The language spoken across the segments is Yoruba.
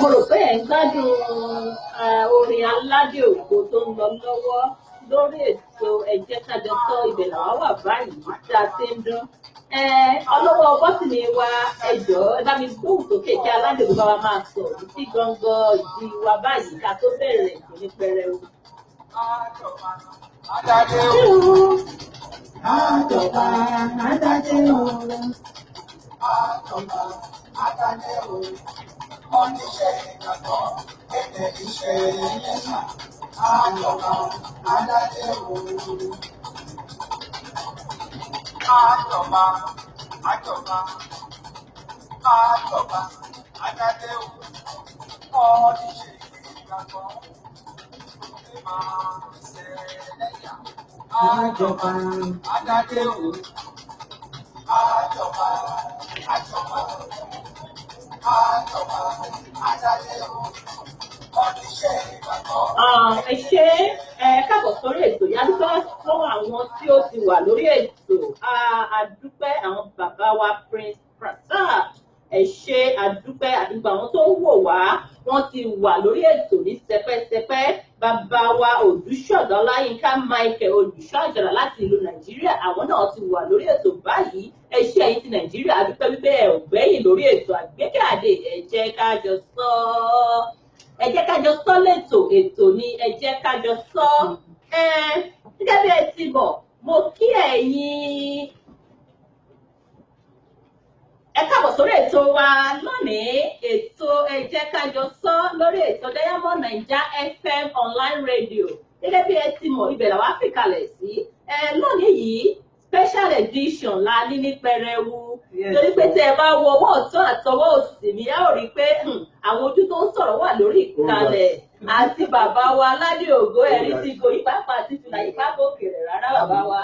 Mo rò pé ẹ̀ ń gbádùn orin aládé ògo tó ń lọ lọ́wọ́ lórí ètò Ẹ Jẹ́ Ká Jọ Sọ. Ibẹ̀ làwa wà báyìí tí a ti ń dún. Ọlọ́wọ́ bọ́tìnì wa ẹ jọ̀ọ́ ẹ bá mi gbóhùn sókè kí aládé ògo bá wa máa sọ sí gangan ìdí wa báyìí ká tó bẹ̀rẹ̀ ètò ní pẹrẹu. Adádé o, àjọba adádé o, àjọba adádé o, oníṣẹ́ ìgbàgbọ́ èdè ìṣe ẹ̀yẹ́sà, àjọba adádé o. Àjọba, àjọba, àjọba adádé o, oníṣẹ́ ìgbàgbọ́ èdè máa ṣe ẹ̀yà. Àjọba adádé o, àjọba, àjọba, àjọba adádé o, oníṣẹ́ ìgbàgbọ́. Ẹ ṣé káàbọ̀ sórí ètò yìí. A dúpẹ́ lọ́wọ́ àwọn tí ó ti wà lórí ètò. A dúpẹ́ àwọn bàbá wa Prince Prasad ẹ ṣé àdúpẹ́ àdúgbò àwọn tó ń wò wá wọ́n ti wà lórí ètò ní sẹpẹ́sẹpẹ́ bàbá wa Odúṣọ̀gá Ọláyínká Michael Olùṣọ́àjàrà láti ìlú Nàìjíríà àwọn náà ti wà lórí ètò báyìí ẹ ṣé ẹ̀yin ti Nàìjíríà àdúpẹ́ wípé ẹ ò gbẹ́yìn lórí ètò Àgbékàdé ẹ jẹ́ ká jọ sọ lẹ́tò ètò ni ẹ jẹ́ ká jọ sọ gẹ́gẹ́ bí ẹ ti mọ̀ mo kí ẹ̀yin ẹ káàbọ̀ sórí ètò wa lónìí ètò ẹ jẹ́ ká jọ sọ lórí ètò Diamond Naija FM online radio gẹ́gẹ́ bí ẹ ti mọ̀ ibẹ̀ làwa fi kalẹ̀ sí lónìí yìí special edition la ní ní pẹrẹwu torí pé tí ẹ bá wo ọwọ́ ọ̀tún àtọwọ́ òsì mi ẹ ò rí pé àwọn ojú tó ń sọ̀rọ̀ wà lórí ìkàlẹ̀ àti bàbá wa Aládé Ògo ẹ̀rí ti go ìpápá àti fìlà ìpápá òkèèrè rárá bàbá wa.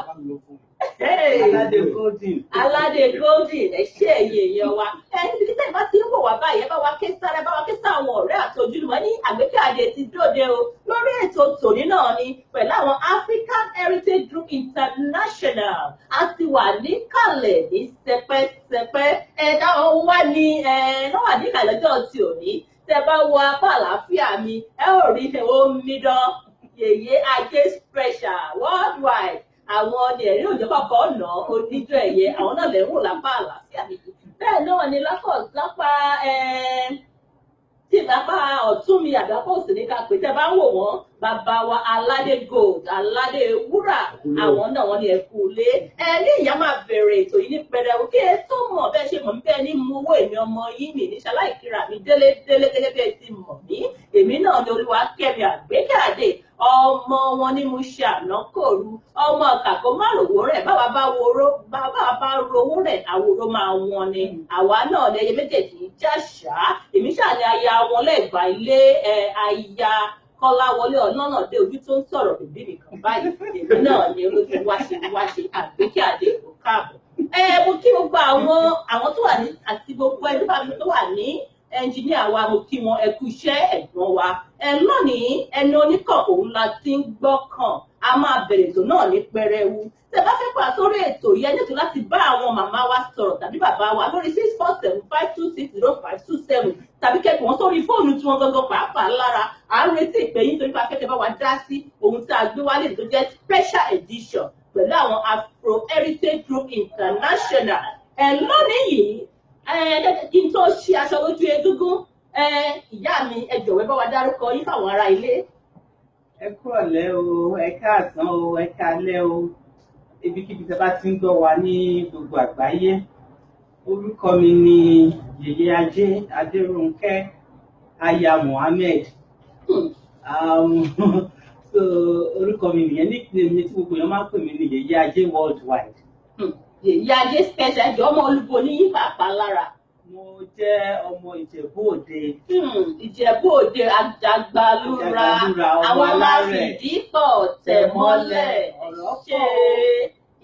Aládé Golden ẹ ṣé ẹ̀yin èèyàn wa níbi tí tẹ́lẹ̀ bá ti ń wò wá báyìí ẹ bá wa ké sára ẹ bá wa ké sá àwọn ọ̀rẹ́ àti ojúlùmọ̀ ní Àgbékàdé ti dóde o lórí ètò tòní náà ni pẹ̀lú àwọn African Heritage Group International a ti wà níkàlẹ̀ ní sẹpẹ́sẹpẹ́ ẹ̀dá ọ̀hún wá ní náà wà níkàlẹ̀ ọjọ́ ti òní tẹ́ bá wo apá àlàáfíà mi ẹ ò rí omidan Yèyé Ajé special worldwide àwọn ni ẹ̀rí òjò kọ̀ọ̀kan ọ̀nà oníjọ́ ẹ̀yẹ àwọn náà lè ń wò lápá àlàáfíà nìyí bẹ́ẹ̀ náà ni lápá ọ̀tún mi àgbápọ̀ òsì ní ká pé tẹ́ bá ń wò wọ́n bàbá wa Aládé Gold Aládé Wúrà àwọn náà wọ́n ní ẹ̀kú lé ní ìyá máa bẹ̀rẹ̀ ètò yìí ní pẹrẹwu kí ẹ tó mọ̀ bẹ́ẹ̀ ṣe mọ̀ mí bẹ́ẹ̀ ní mú owó èmi ọmọ yìí mi ní ṣaláìkíra mi délé gẹ́gẹ́ bí ẹ ti mọ̀ mí èmi náà ni Olúwakẹ́mi Àgbékàdé ọmọ wọn ní mo ṣe ànákòru ọmọ kàkó má rówó rẹ̀ bàbá bá rówó rẹ̀ àwòrán máa wọn ni àwa náà lẹyẹ méjèèjì jáṣá èmi ṣàní aya wọn lẹ́gbàá ilé aya Kọ́láwọlé Ọ̀nànàdé ojú tó ń sọ̀rọ̀ bèbí mi kan báyìí èmi náà ni olójú wáṣe Àgbékàdé kò káàbọ̀ mo kí gbogbo àwọn tó wà ní àti gbogbo ẹni bá mi tó wà ní ẹnjìníà wa mo kí wọn ẹ kú iṣẹ́ ẹ̀gbọ́n wa lónìí ẹni oníkàn òun la ti ń gbọ́ kàn a máa bẹ̀rẹ̀ ètò náà ní pẹrẹwu tẹ́ bá fẹ́ pa sórí ètò yìí ẹni tó láti bá àwọn màmá wa sọ̀rọ̀ tàbí bàbá wa lórí 647-526-0527 tàbí kẹ́kọ̀ọ́ wọn sórí fóònù tí wọ́n gangan pàápàá lára à ń retí ìpè yín torí pé afẹ́kẹ́ bá wa dá sí ohun tí a gbé wálé tó jẹ́ special edition pẹ̀lú àwọn Afro Heritage Group International lónìí yìí kí n tó ṣe aṣọ lójú egúngún ìyá mi ẹ jọ̀wọ́ bá wa dárúkọ yín fáwọn ará ilé. Ẹ kúrọ̀lẹ́ o ẹ káàsán o ẹ káalẹ́ o ibikíbi tẹ́ bá ti ń gbọ́ wa ní gbogbo àgbáyé orúkọ mi ni Yèyé Ajé Adérónkẹ́ aya Mohammed so orúkọ mi nìyẹn nickname mi tí gbogbo èèyàn máa ń pè mí ní Yèyé Ajé worldwide. Yèyé Ajé special ẹjọ ọmọ Olúbo ní yín pàápàá lára. Mo jẹ́ ọmọ Ìjẹ̀bú Òde. Ìjẹ̀bú Òde Àjàgbàlúra àwọn máa fìdí pọ̀ tẹ̀ mọ́lẹ̀ ṣe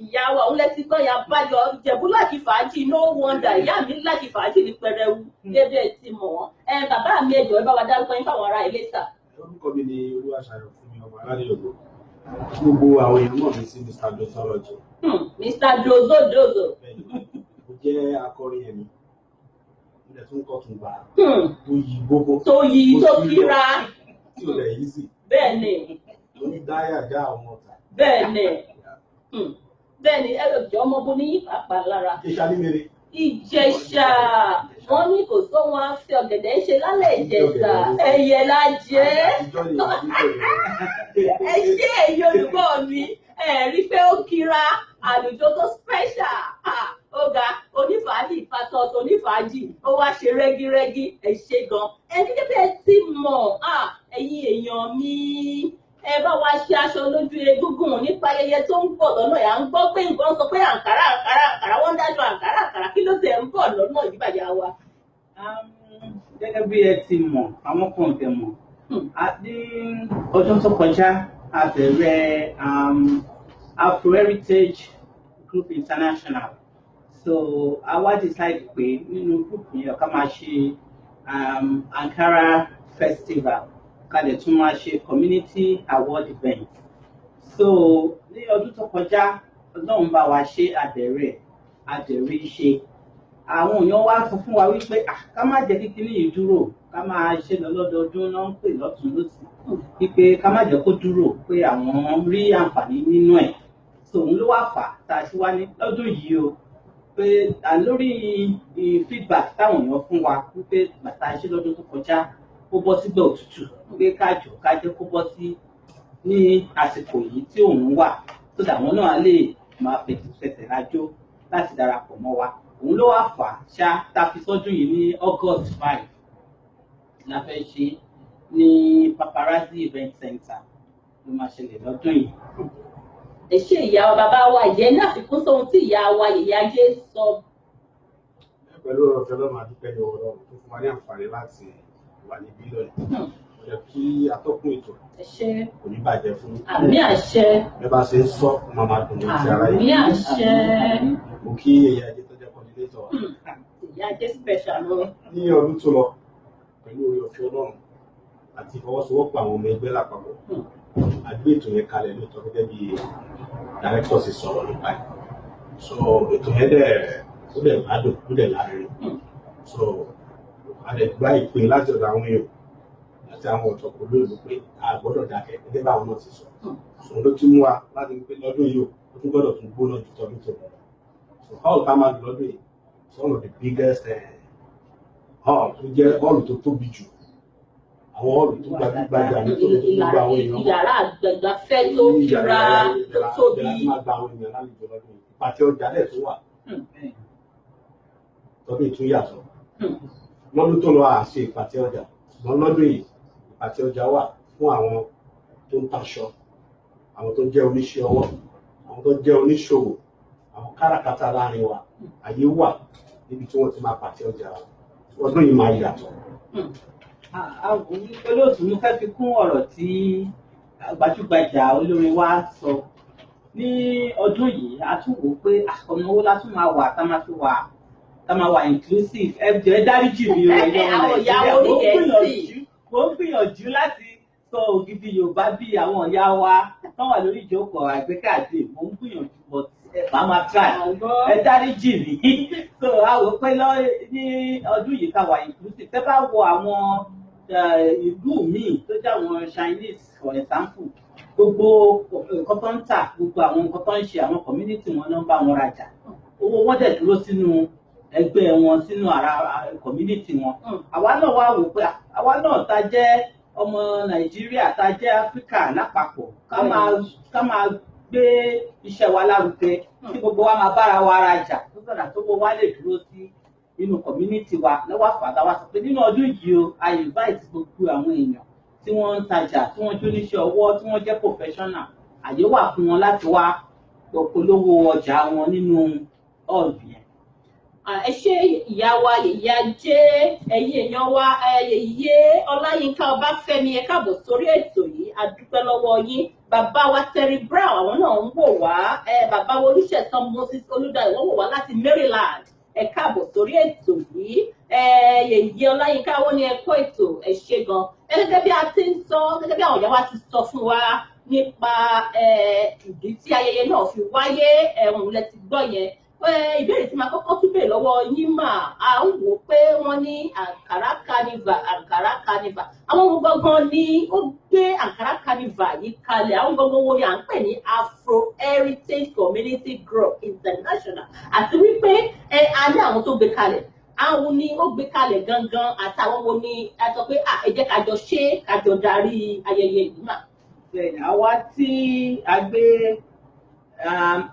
ìyàwó àwọn lẹ́tí gbọ́ ya báyọ̀ Ìjẹ̀bú láti fàájì no wonder ìyá mi láti fàájì ní pẹrẹwu dédé ti mọ̀ wọ́n bàbá mi ẹjọ́ ẹ bá wa dárúkọ yín fáwọn ará ilé sà. Orúkọ mi ni Olúwaṣayọ̀ Fúnmi ọmọ Aládé Ògo gbogbo àwọn èèyàn mọ̀ mí sí Mr. Dozology. Mr. Dozo. Mo jẹ́ akọrin ẹ̀mí mo dẹ̀ tún kọ́ tún gbà tó yí gbogbo tó yí tó kíra tí ò lẹ̀ yí sí. Bẹ́ẹ̀ni. Tó ní dáyà já àwọn ọ̀tá. Bẹ́ẹ̀ni ẹ lọ jọ ọmọ bo ní pàápàá lára. Ìjẹ̀ṣà ní mèrè. Ìjẹ̀ṣà wọ́n ní kò sóhun àfi ọ̀gẹ̀dẹ̀ ṣe lálẹ́ Ìjẹ̀ṣà ẹyẹ la jẹ́. Ẹ ṣé èyí olùkọ́ mi rí pé ó kíra àlùjọ tó special ọ̀gá onífàájì ìfàtọ̀ onífàájì ó wá ṣe rẹ́gírẹ́gí ẹ ṣé gan ẹni gẹ́gẹ́ ti mọ̀ ẹ̀yin èèyàn mi ẹ bá wa ṣe aṣọ lójú egúngún nípa ayẹyẹ tó ń bọ̀ lọ́nà yà ń gbọ́ pé nǹkan sọ pé àǹkárá wọ́n ń dájọ́ àǹkárá kí ló tẹ̀ ń bọ̀ lọ́nà ìbàjẹ́ wa. Gẹ́gẹ́ bí ẹ ti mọ̀ àwọn kan tẹ̀ mọ̀ ní ọdún tó kọjá a bẹ̀rẹ̀ Afro Heritage Group International so àwa decide pé nínú group yẹn ká máa ṣe Ankara Festival ká lè tún máa ṣe community award event so ní ọdún tó kọjá Ọlọ́run bá wa ṣe àdẹ̀rẹ̀ ṣe àwọn èèyàn wá sọ fún wa wípé ká má jẹ́ kíkiní yìí dúró, ká máa ṣe lọ lọ́dọọdún náà ń pè lọ́tún lósì wípé ká má jẹ́ kó dúró, pé àwọn rí àǹfààní nínú ẹ̀. So òun ló wá fà á tá a ṣe wá ní lọ́dún yìí o, pé lórí feedback táwọn èèyàn fún wa wípé bàtà ṣe lọ́dún tó kọjá ó bọ́ sígbà òtútù, pé ká jẹ́ kó bọ́ sí ní àsìkò yìí tí òun wà, tó dàwọn náà lè máa fẹsẹ̀ rájò láti darapọ̀ mọ́ wa. Òun ló wá fà á ṣá tá a fi sọ́dún yìí ní August 5 la fẹ́ ṣe ní Paparazzi Event Center ló máa ṣẹlẹ̀ lọ́dún yìí. Ẹ ṣé ìyá wa bàbá wa ìyẹn ní àfikún sóhun tí ìyá wa Yèyé Ajé sọ. Pẹ̀lú ọ̀fẹ́ lọ́mọ adúpẹ́ ní ọ̀rọ̀ tó fún wa ní àǹfààní láti wà níbí lónìí. Ó yẹ kí atọ́kùn ètò kò ní bàjẹ́ fún. Àmì àṣẹ. Ẹ bá ṣe ń sọ fún màmá dùn ní ti ara yìí. Àmì àṣẹ. Mo kí Yèyé Ajé tó jẹ́ coordinator. Yèyé Ajé special lọ. Ní ọdún tó lọ, pẹ̀lú oore ọ̀fẹ́ Ọlọ́run àti ìfọwọ́sowọ́pọ̀ àwọn ọmọ ẹgbẹ́ lápapọ̀, a gbé ètò yẹn kalẹ̀ lóòótọ́ gẹ́gẹ́ bí director sì sọ̀rọ̀ nípa ẹ̀. So ètò yẹn ó dẹ̀ gbádùn, ó dẹ̀ láàrin. So a lè gba ìpè láti ọ̀dọ̀ àwọn èèyàn àti àwọn ọ̀tọ̀kùn lóòlù pé a gbọ́dọ̀ dákẹ́ gẹ́gẹ́ bá àwọn náà ti sọ. So ló ti mú wa láti pé lọ́dún yìí ó tún gbọ́dọ̀ tún gbóná ju tọdún tó lọ. So hall tá a máa lò lọ́dún yìí is one of the biggest hall tó jẹ́ hall tó tóbi jù. Àwọn hall tó gbajúgbajà nítorí tó gbogbo àwọn èèyàn. Ìyàrá àgbàgbafẹ́ tó kíra tó tóbi. Ìyàrá máa gba àwọn èèyàn lálejò lọ́dún yìí. Ìpàtẹ ọjà lẹ̀ tó wà. Tọ́dún ìtún yàtọ̀. Lọ́dún tó lọ àṣe ìpàtẹ ọjà. Ṣùgbọ́n lọ́dún yìí ìpàtẹ ọjà wà fún àwọn tó ń taṣọ, àwọn tó jẹ́ oníṣẹ́ ọwọ́, àwọn tó jẹ́ oníṣòwò, àwọn káràkátà láàrin wa. Àyè wà níbi tí wọ́n ti máa pàtẹ ọjà. Ọdún yìí máa yàtọ̀. Olóòtú mo fẹ́ fi kún ọ̀rọ̀ tí gbajúgbajà olórin wa sọ. Ní ọdún yìí a tún wò pé ọ̀nà owó la tún máa wà tá máa wà inclusive. Ẹ jẹ́ dáríjì mi o ẹ̀yọ́ Nàìjíríà. Mo ń gbìyànjú láti sọ ògidì Yorùbá bí àwọn ìyá wa tó wà lórí ìjókòó àgbékàdé. Mo ń gbìyànjú but màá máa try. Ẹ dáríjì mi. So a wò pé ní ọdún yìí ká wà inclusive. Tẹ́ bá wo àwọn ìlú míì tó jẹ́ àwọn Chinese for example, gbogbo nǹkan tó ń tà, gbogbo àwọn nǹkan tó ń ṣe, àwọn community wọn náà ń bá wọn rajà. Owó wọn dẹ̀ dúró sínú ẹgbẹ́ wọn, sínú ara community wọn. Àwa náà wá wò pé àwa náà ta jẹ́ ọmọ Nàìjíríà, ta jẹ́ Áfíríkà lápapọ̀, ká máa gbé iṣẹ́ wa lárugẹ, tí gbogbo wa máa bára wa rajà, tó sọ̀rọ̀ tó gbogbo wa lè dúró sí nínú community wa. Lọ́wọ́ àfàdá wa sọ pé nínú ọdún yìí o, a invite gbogbo àwọn èèyàn tí wọ́n ń tajà, tí wọ́n jẹ́ oníṣẹ́ ọwọ́, tí wọ́n jẹ́ professional. Àyè wà fún wọn láti wá polówó ọjà wọn nínú hall yẹn. Ẹ ṣé ìyá wa Yèyé Ajé, ẹ̀yin èèyàn wa Yèyé Ọláyínká Ọbáfẹ́mi, ẹ káàbọ̀ sórí ètò yìí, a dúpẹ́ lọ́wọ́ yín. Bàbá wa Terry Brown àwọn náà ń wò wá, bàbá wa Olúṣẹ̀san Moses Olúdáyọ̀ wọ́n wò wá láti Maryland. Ẹ káàbọ̀ sórí ètò yìí. Yèyé Ọláyínká wọ́n ní ẹ kú ètò, ẹ ṣé gan. Gẹ́gẹ́ bí a ti ń sọ, gẹ́gẹ́ bí àwọn ìyá wa ti sọ fún wa nípa ìdí tí ayẹyẹ náà fi wáyé, ẹ̀wọ̀n lẹ ti gbọ́ yẹn. Ìbéèrè tí máa kọ́kọ́ tún bèèrè lọ́wọ́ yín mà á ń wò pé wọ́n ní Ankara Carnival. Àwọn ohun gangan ni ó gbé Ankara Carnival yìí kalẹ̀. Àwọn gangan wo ni à ń pè ní Afro Heritage Community Group International. Àti wípé a ní àwọn tó gbé kalẹ̀. Àwọn ni ó gbé kalẹ̀ gangan àtàwọn wo ni a sọ pé ẹ jẹ́ kájọ ṣe kájọ darí ayẹyẹ yìí mà. Àwa tí a gbé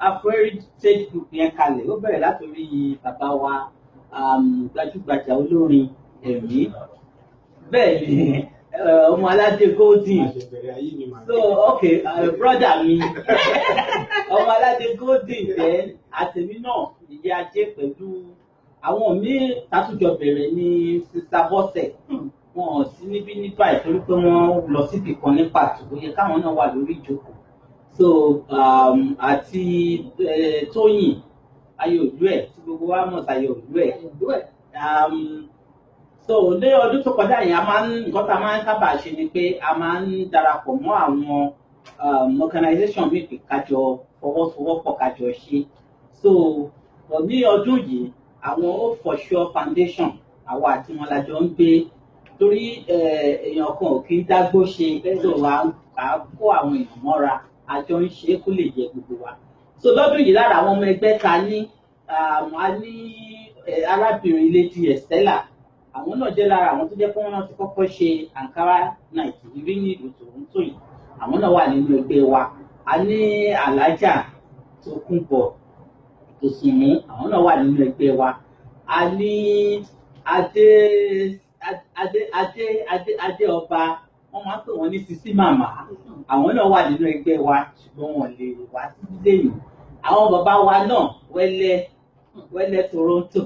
Afro Heritage Group yẹn kalẹ̀, ó bẹ̀rẹ̀ látòrí bàbá wa gbajúgbajà olórin ẹ̀mí, bẹ́ẹ̀ ni ọmọ aládé Golden. So okay, brother mi ọmọ aládé Golden then àtẹ̀mí náà Yèyé Ajé pẹ̀lú àwọn míì tátújọ bẹ̀rẹ̀ ní Sister Bọ́sẹ̀. Wọn ò sí níbí nígbà ìtorí pé wọ́n lọ síbì kan ní pàtó, ó yẹ káwọn náà wà lórí ìjókòó. So àti Tóyìn Ayọ̀olúẹ̀ tí gbogbo wa mọ̀ sí Ayọ̀olúẹ̀. So ní ọdún tó kọjá yẹn nǹkan tá a máa ń sábà ṣe ni pé a máa ń darapọ̀ mọ́ àwọn organization míì pé kájọ fọwọ́sowọ́pọ̀ kájọ ṣe. So ní ọdún yìí àwọn Hope for Sure Foundation àwa àti wọn la jọ ń gbé torí èèyàn kan ò kí ń dágbó ṣe tó à kó àwọn èèyàn mọ́ra àjọ ń ṣe é kó lè yẹ gbogbo wa. So lọ́dún yìí lára àwọn ọmọ ẹgbẹ́ ta ní a ní arábìnrin Lady Estella, àwọn náà jẹ́ lára àwọn tó jẹ́ pé wọ́n náà ti kọ́kọ́ ṣe Ankara night rí ní ìlú Toronto yìí, àwọn náà wà nínú ẹgbẹ́ wa. A ní Alájà Tókunbọ̀ Dòsùnmú, àwọn náà wà nínú ẹgbẹ́ wa. A ní Adé Ọba, wọ́n máa ń pè wọ́n ní Sisi Màmá, àwọn náà wà nínú ẹgbẹ́ wa ṣùgbọ́n wọn lè wá sí lẹ́yìn. Àwọn bàbá wa náà Wẹ́lẹ́ Toronto,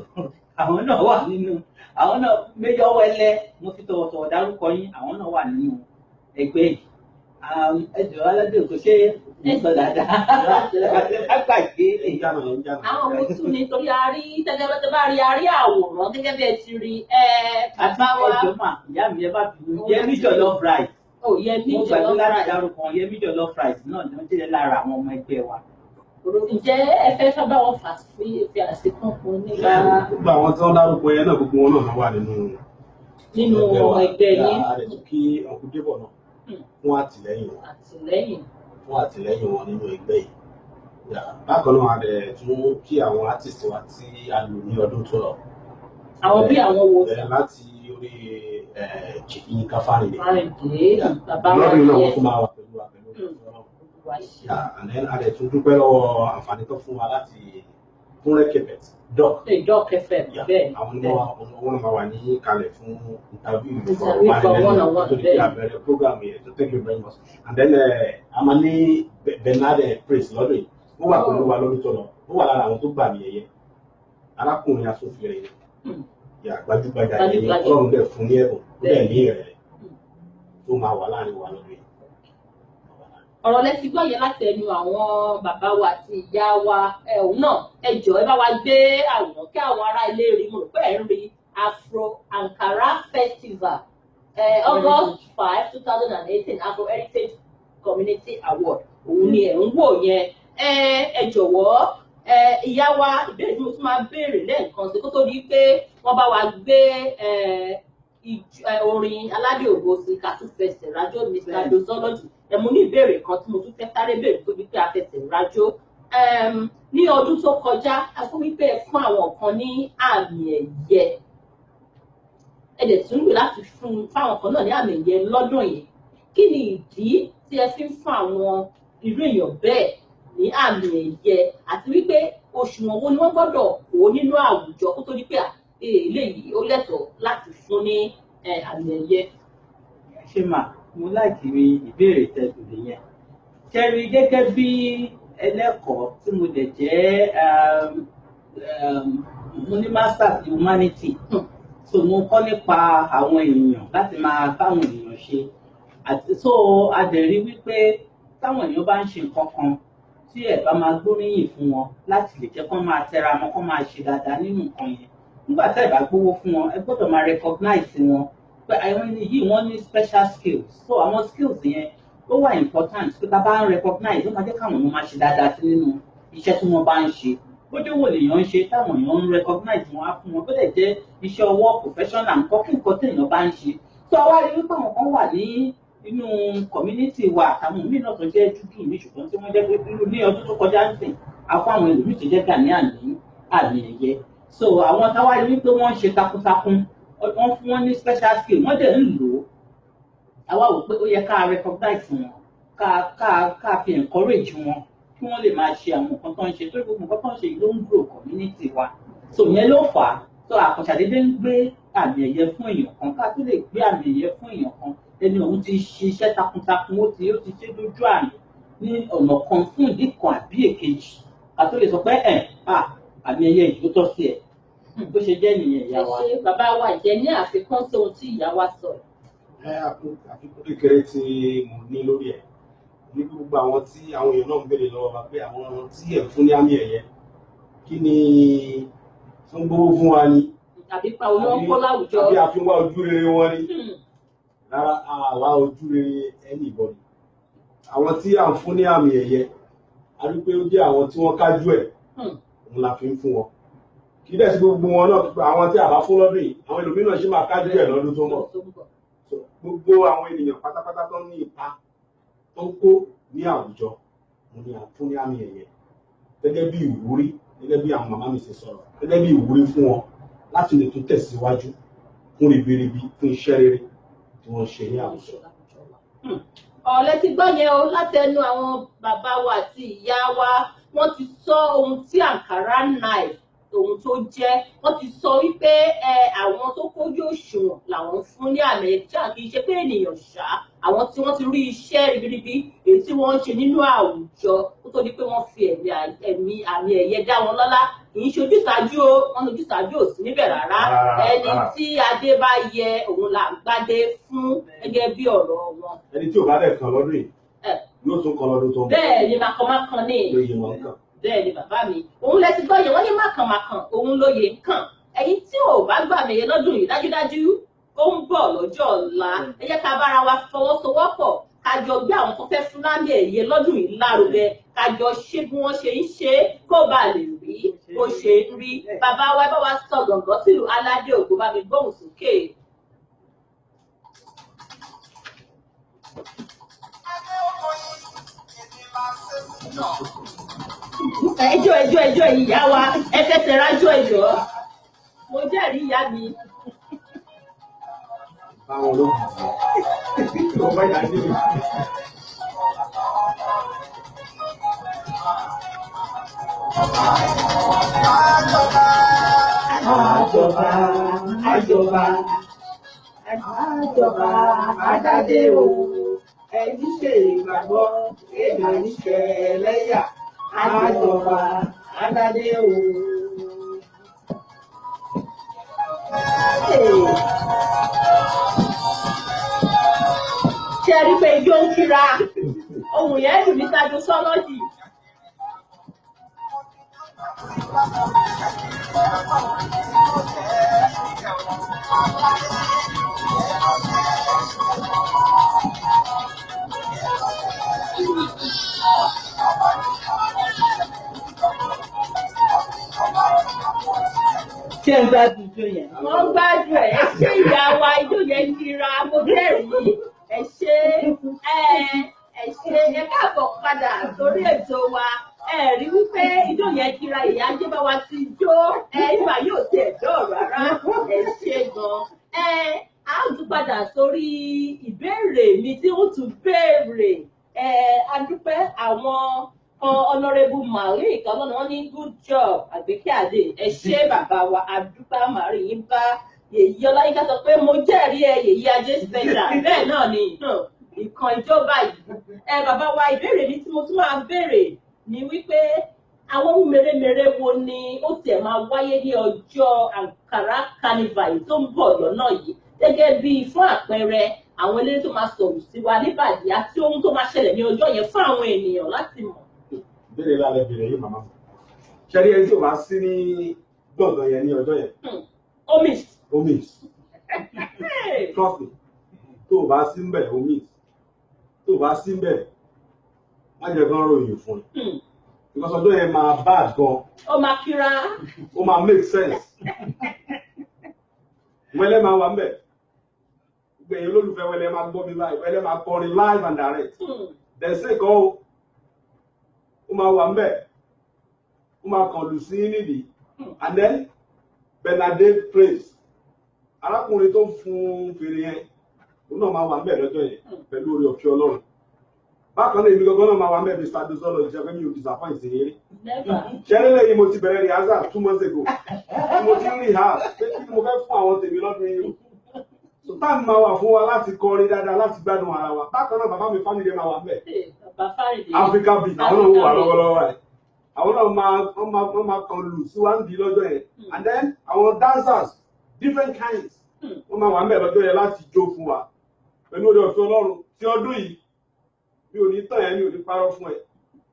àwọn náà wà nínú, àwọn náà Méjọ̀ Wẹ́lẹ́, mo fi tọ̀wọ̀tọ̀wọ̀ dárúkọ yín, àwọn náà wà nínú ẹgbẹ́ yìí. Ẹjọ́ aládé kò ṣe é sọ dáadáa lágbàgbé. Àwọn ọmọ tún ní torí a rí tẹ́gẹ́bẹ́tẹ́ bá rí a rí àwòrán gẹ́gẹ́ bí ẹ ti rí bàbá wa. Ẹjọ́ mà ìyá mi ẹ bá bínú Yẹmí Jollof Rice. Yẹmí Mo gbàgbé Jollof láti Rice. dárúkọ Yẹmí Jollof Rice náà ni wọ́n jẹ́ lára àwọn ọmọ ẹgbẹ́ wa. Ǹjẹ́ ẹ fẹ́ sábà wọn fà sí fi àṣekún fún nígbà Gbogbo àwọn tí wọ́n dárúkọ yẹn náà gbogbo wọn náà wà nínú ẹgbẹ́ yín? Ààrẹ kí ọkùnrin débọ̀ náà fún àtìlẹ́yìn wọn. Àtìlẹ́yìn. Fún àtìlẹ́yìn wọn nínú ẹgbẹ́ yìí. Bákan náà a dẹ̀ tún kí àwọn artist wa tí a lò ní ọdún tó lọ. Àwọn bí àwọn wo? Bẹ̀rẹ̀ láti orí Chief Yinka Fárídé. Fárídé, bàbá wa Lọ́dún náà wọ́n yẹn. tún máa wà pẹ̀lú wa pẹ̀lú Wá ṣe. and then a dẹ̀ tún dúpẹ́ lọ́wọ́ àǹfààní tó fún wa láti fún Rẹ́kẹ̀bẹ̀t Doc. Ìjọ kẹfẹ́ bẹ́ẹ̀. Àwọn ọmọ máa wà ní kalẹ̀ fún interview Interview for one-on-one, tó lè bẹ̀rẹ̀ program yẹn. So thank you very much. And then a máa ní Bernard Praise lọ́dún yìí. Ó wà pẹ̀lú wa lórí tó lọ. Ó wà lára àwọn tó gbà mí ẹ̀yẹ. Arákùnrin asòfin rẹ̀ yẹn. Gbajúgbajà yẹn Ọlọ́run dẹ̀ fún ní ẹ̀bùn. Ó dẹ̀ ní ìrẹ̀lẹ̀ tó máa wà láàrin wa lọ́dún yìí. Ọ̀rọ̀ lẹ ti gbọ́ yẹn láti ẹnu àwọn bàbá wa àti ìyá wa ẹ̀hún náà. Ẹ jọ̀ọ́ ẹ bá wa gbé àwòrán kí àwọn ará ilé rí, mo rò pé ẹ̀ ń rí Afro Ankara Festival August 5, 2018 Afro Heritage Community Award. Òun ni ẹ̀ ń wò yẹn. Ẹ jọ̀wọ́ ìyá wa ìbéèrè tí mo tún máa béèrè lẹ́ẹ̀kan sí kó tó di pé wọ́n bá wa gbé orin Aládé Ògo sí ká tún fẹsẹ̀ rájò Mr. Dozology. Mo ní ìbéèrè kan tí mo tún fẹ́ sáré béèrè tó di pé a fẹsẹ̀ rájò. Ní ọdún tó kọjá a fún wípé fún àwọn kan ní àmì ẹ̀yẹ. Ẹ dẹ̀ tún lò láti fún fáwọn kan náà ní àmì ẹ̀yẹ lọ́dún yìí. Kí ni ìdí tí ẹ fi ń fún àwọn irú èèyàn bẹ́ẹ̀ ní àmì ẹ̀yẹ àti wípé òṣùwọ̀n wo ni wọ́n gbọ́dọ̀ kó nínú àwùjọ kó tó di pé eléyìí ó lẹ́tọ̀ọ́ láti fún ní àmì ẹ̀yẹ? Ṣé mà mo láti rí ìbéèrè tẹ̀lé yẹn. Ṣẹ́rí gẹ́gẹ́ bí ẹlẹ́kọ̀ọ́ tí mo dẹ̀ jẹ́ mo ní masters in humanity. So mo kọ́ nípa àwọn èèyàn láti máa báwọn èèyàn ṣe. Àti so a dẹ̀ rí wípé táwọn èèyàn bá ń ṣe nǹkan kan tí ẹ bá máa gbóríyìn fún wọn láti lè jẹ́ kó máa tẹra mọ́ kó máa ṣe dáadáa nínú nǹkan yẹn. Nígbà tí ẹ bá gbówó fún wọn ẹ gbọ́dọ̀ máa recognize wọn pé àwọn ẹni yìí wọ́n ní special skills. So àwọn skills yẹn ó wà important pé ká bá ń recognize ó máa jẹ́ káwọn èèyàn máa ṣe dáadáa sí nínú iṣẹ́ tí wọ́n bá ń ṣe. Bójú wo lèèyàn ń ṣe táwọn èèyàn ń recognize wọn á fún wọn tó dẹ̀ jẹ́ iṣẹ́ ọwọ́ professional nǹkan kí nǹkan téèyàn bá ń ṣe. So àwa rí wípé àwọn kan wà ní inú community wa àtàwọn míì náà tó jẹ́ dúdú mi ṣùgbọ́n tí wọ́n jẹ́ pé ní ọdún tó kọjá ń sìn àpò àwọn ẹlòmíì tó jẹ́ Ghanaian ní àmì ẹ̀yẹ. So àwọn táwa rí wípé wọ́n ń ṣe takuntakun wọ́n fún wọn ní special skill wọ́n dẹ̀ ń lò ó. Àwa wò pé ó yẹ ká recognize wọn ká fi encourage wọn kí wọ́n lè máa ṣe àwọn nǹkan tó ń ṣe torí gbogbo nǹkan tó ń ṣe ló ń grow community wa. So ìyẹn ló fà á so àkànṣàdédé ń gbé àmì ẹ̀yẹ fún èèyàn kan ká tó lè gbé àmì ẹ̀yẹ fún èèyàn kan ẹni òun ti ṣiṣẹ́ takuntakun ó ti ṣe lójú àmì ní ọ̀nà kan fún ìdí kan àbí èkejì ká tó lè sọ pé àmì ẹ̀yẹ yìí ó tọ́ sí ẹ̀ bó ṣe jẹ́ nìyẹn ìyá wa. Ṣé bàbá wa jẹ́ ní àfikún sí ohun tí ìyá wa sọ? Àfikún kékeré tí mo ní lórí ẹ̀ ní gbogbo àwọn tí àwọn èèyàn náà ń béèrè lọ́wọ́ wa pé àwọn tí ẹ̀ fún ní àmì ẹ̀yẹ kí ni tó ń gbówó fún wa ni Tàbí pa olóhùn kó láwùjọ? àbí àfihàn ojú rere wọn ni rárá àwa ojú rere anybody. Àwọn tí à ń fún ní àmì ẹ̀yẹ a rí pé ó jẹ́ àwọn tí wọ́n kájú ẹ̀ òun la fi ń fún wọn. kí dẹ̀ sí gbogbo wọn náà àwọn tí a bá fún lọ́dún yìí àwọn ẹlòmíràn ṣì máa kájú ẹ̀ lọ́dún tó ń bọ̀. Gbogbo àwọn ènìyàn pátápátá tó ní ipa tó ń kó ní àwùjọ mo ní àfún ní àmì ẹ̀yẹ gẹ́gẹ́ bí ìwúrí gẹ́gẹ́ bí àwọn màmá mi ṣe sọ̀rọ̀ gẹ́gẹ́ bí ìwúrí fún wọn láti lè tún tẹ̀síwájú fún ribiribi fún iṣẹ́ rere tí wọ́n ṣe ní àwùjọ. Ọ̀lẹ́ ti gbọ́ yẹn o látẹnu àwọn bàbá wa àti ìyá wa wọ́n ti sọ ohun tí Ankara knife ohun tó jẹ́ wọ́n ti sọ wípé àwọn tó kójú òṣùwọ̀n làwọn fún ní àmì ẹ̀jẹ̀ kì í ṣe pé ènìyàn ṣá àwọn tí wọ́n ti rí iṣẹ́ ribiribi èyí tí wọ́n ń ṣe nínú àwùjọ kó tó di pé wọ́n fi àmì ẹ̀yẹ dá wọn lọ́lá kì í ṣe ojúṣàájú o wọ́n ní ojúṣàájú ò sí níbẹ̀ rárá ẹni tí adé bá yẹ òun là ń gbádé fún gẹ́gẹ́ bí ọ̀rọ̀ wọn. Ẹni tí ò bá dẹ̀ kan lọ́dún yìí yóò tún kan lọ́dún tó ń bọ̀. Bẹ́ẹ̀ ni màkànmákan ní lóye wọn kàn. Bẹ́ẹ̀ ni bàbá mi òun lẹ ti gbọ́ yẹn wọ́n ní màkànmákan òun lóye ń kàn ẹ̀yin tí ò bá gbà mí yẹn lọ́dún yìí dájúdájú ó ń bọ̀ lọ́jọ́ ọ̀la ẹ jẹ́ ká bára wa fọwọ́sowọ́pọ̀ ká jọ gbé àwọn tó fẹ́ fún lámì ẹ̀yẹ lọ́dún yìí lárugẹ ká jọ ṣe bí wọ́n ṣe ń ṣe kó bá lè rí bó ṣe ń rí bàbá wa bá wa sọ gàngán sílùú aládé ògo bá mi gbóhùn sókè. ẹjọ́ ìyá wa ẹ fẹsẹ̀ rájọ́ ẹjọ́ mo jẹ́rìí ìyá mi. Àwọn olóògùn ọba ìyá dé mi. Àjọba àdádé o ẹni ṣe ìgbàgbọ́ èèyàn níṣẹ́ ẹlẹ́yà àjọba àdádé o. Ṣé ẹ rí pé ijó ń kíra ohun yẹn dùn ní sáájú sọ́lọ́jì. Ṣé ń gbádùn ijó yẹn? Wọ́n gbádùn ẹ̀ ẹ ṣé ìyá wa ijó yẹn kíra mo jẹ́rìí ẹ ṣé ẹ káàbọ̀ padà sórí ètò wa ẹ rí wípé ijó yẹn kíra ìyá ajé bá wa ti jó ìgbà yóò tẹ̀ dọ̀ rárá ẹ ṣé gan a ó tún padà sórí ìbéèrè mi tí ó tún béèrè a dúpẹ́ àwọn Honorable Malik ọlọ́run wọn ní good job Àgbékẹ́ Adé ẹ ṣé bàbá wa àdúpẹ́ àmàrí yín bá Yèyí Ọláyínká sọ pé mo jẹ́rìí Yèyí Ajé special bẹ́ẹ̀ náà ni ìkan ìjọba yìí bàbá wa ìbéèrè mi tí mo tún máa béèrè ni wípé àwọn ohun mèremère wo ni ó tiẹ̀ máa wáyé ní ọjọ́ Ankara carnival tó ń bọ̀ lọ́nà yìí gẹ́gẹ́ bí fún àpẹẹrẹ àwọn eléré tó máa sọ̀rọ̀ sí wa níbàdí àti ohun tó máa ṣẹlẹ̀ ní ọjọ́ yẹn fún àwọn ènìyàn láti mọ̀. Béèrè lálẹ́ béèrè yìí màmá. Ṣẹ́rí ẹni tí ò bá sí ní gbọ̀ngàn yẹn ní ọjọ́ yẹn. Omis. Trust me. Tó o bá sí ń bẹ̀ omis. Tó o bá sí ń bẹ̀ má jẹ́ kán ròyìn fún ẹ. Because ọjọ́ yẹn máa bad gan. Ó máa kíra. Ó máa make sense. Wẹ́lẹ́ máa wà ń bẹ̀. Gbẹ̀yìn olólùfẹ́ Wẹ́lẹ́ máa gbọ́ mi báyìí. Wẹ́lẹ́ máa kọrin live and direct. Dẹ̀sẹ̀ kan o. Ó máa wà ń bẹ̀. Ó máa kàn lù sí nídìí. And then Bernadette praise. Arákùnrin tó ń fún fèrè yẹn. Òun náà máa wà ń bẹ̀ lọ́jọ́ yẹn. Pẹ̀lú oore ọ̀fẹ́ Ọlọ́run. Bákan náà èmi gangan náà máa wà ń bẹ̀ Mr. Dozolo ìjọba mi ò disappoint sí eré. Ṣẹ́lẹ̀ yìí mo ti bẹ̀rẹ̀ rehearsal 2 months ago. Mo ti ń rehearse pé kí ni mo fẹ́ fún àwọn tèmi lọ́dún yìí. So táàmù máa wà fún wa láti kọrin dáadáa láti gbádùn ara wa. Bákan náà bàbá mi Fámídé máa wà ń bẹ̀. Africa beat àwọn náà wà lọ́wọ́lọ́wọ́ rẹ̀. Àwọn náà máa kan lù sí wá ń di lọ́jọ́ yẹn. And then àwọn dancers different kinds. Wọ́n máa wà ń bẹ̀ lọ́jọ́ yẹn láti jó fún wa. Pẹ̀lú oore ọ̀fẹ́ Ọlọ́run tí ọdún yìí mi ò ní tàn yẹn mi ò ní parọ́ fún ẹ.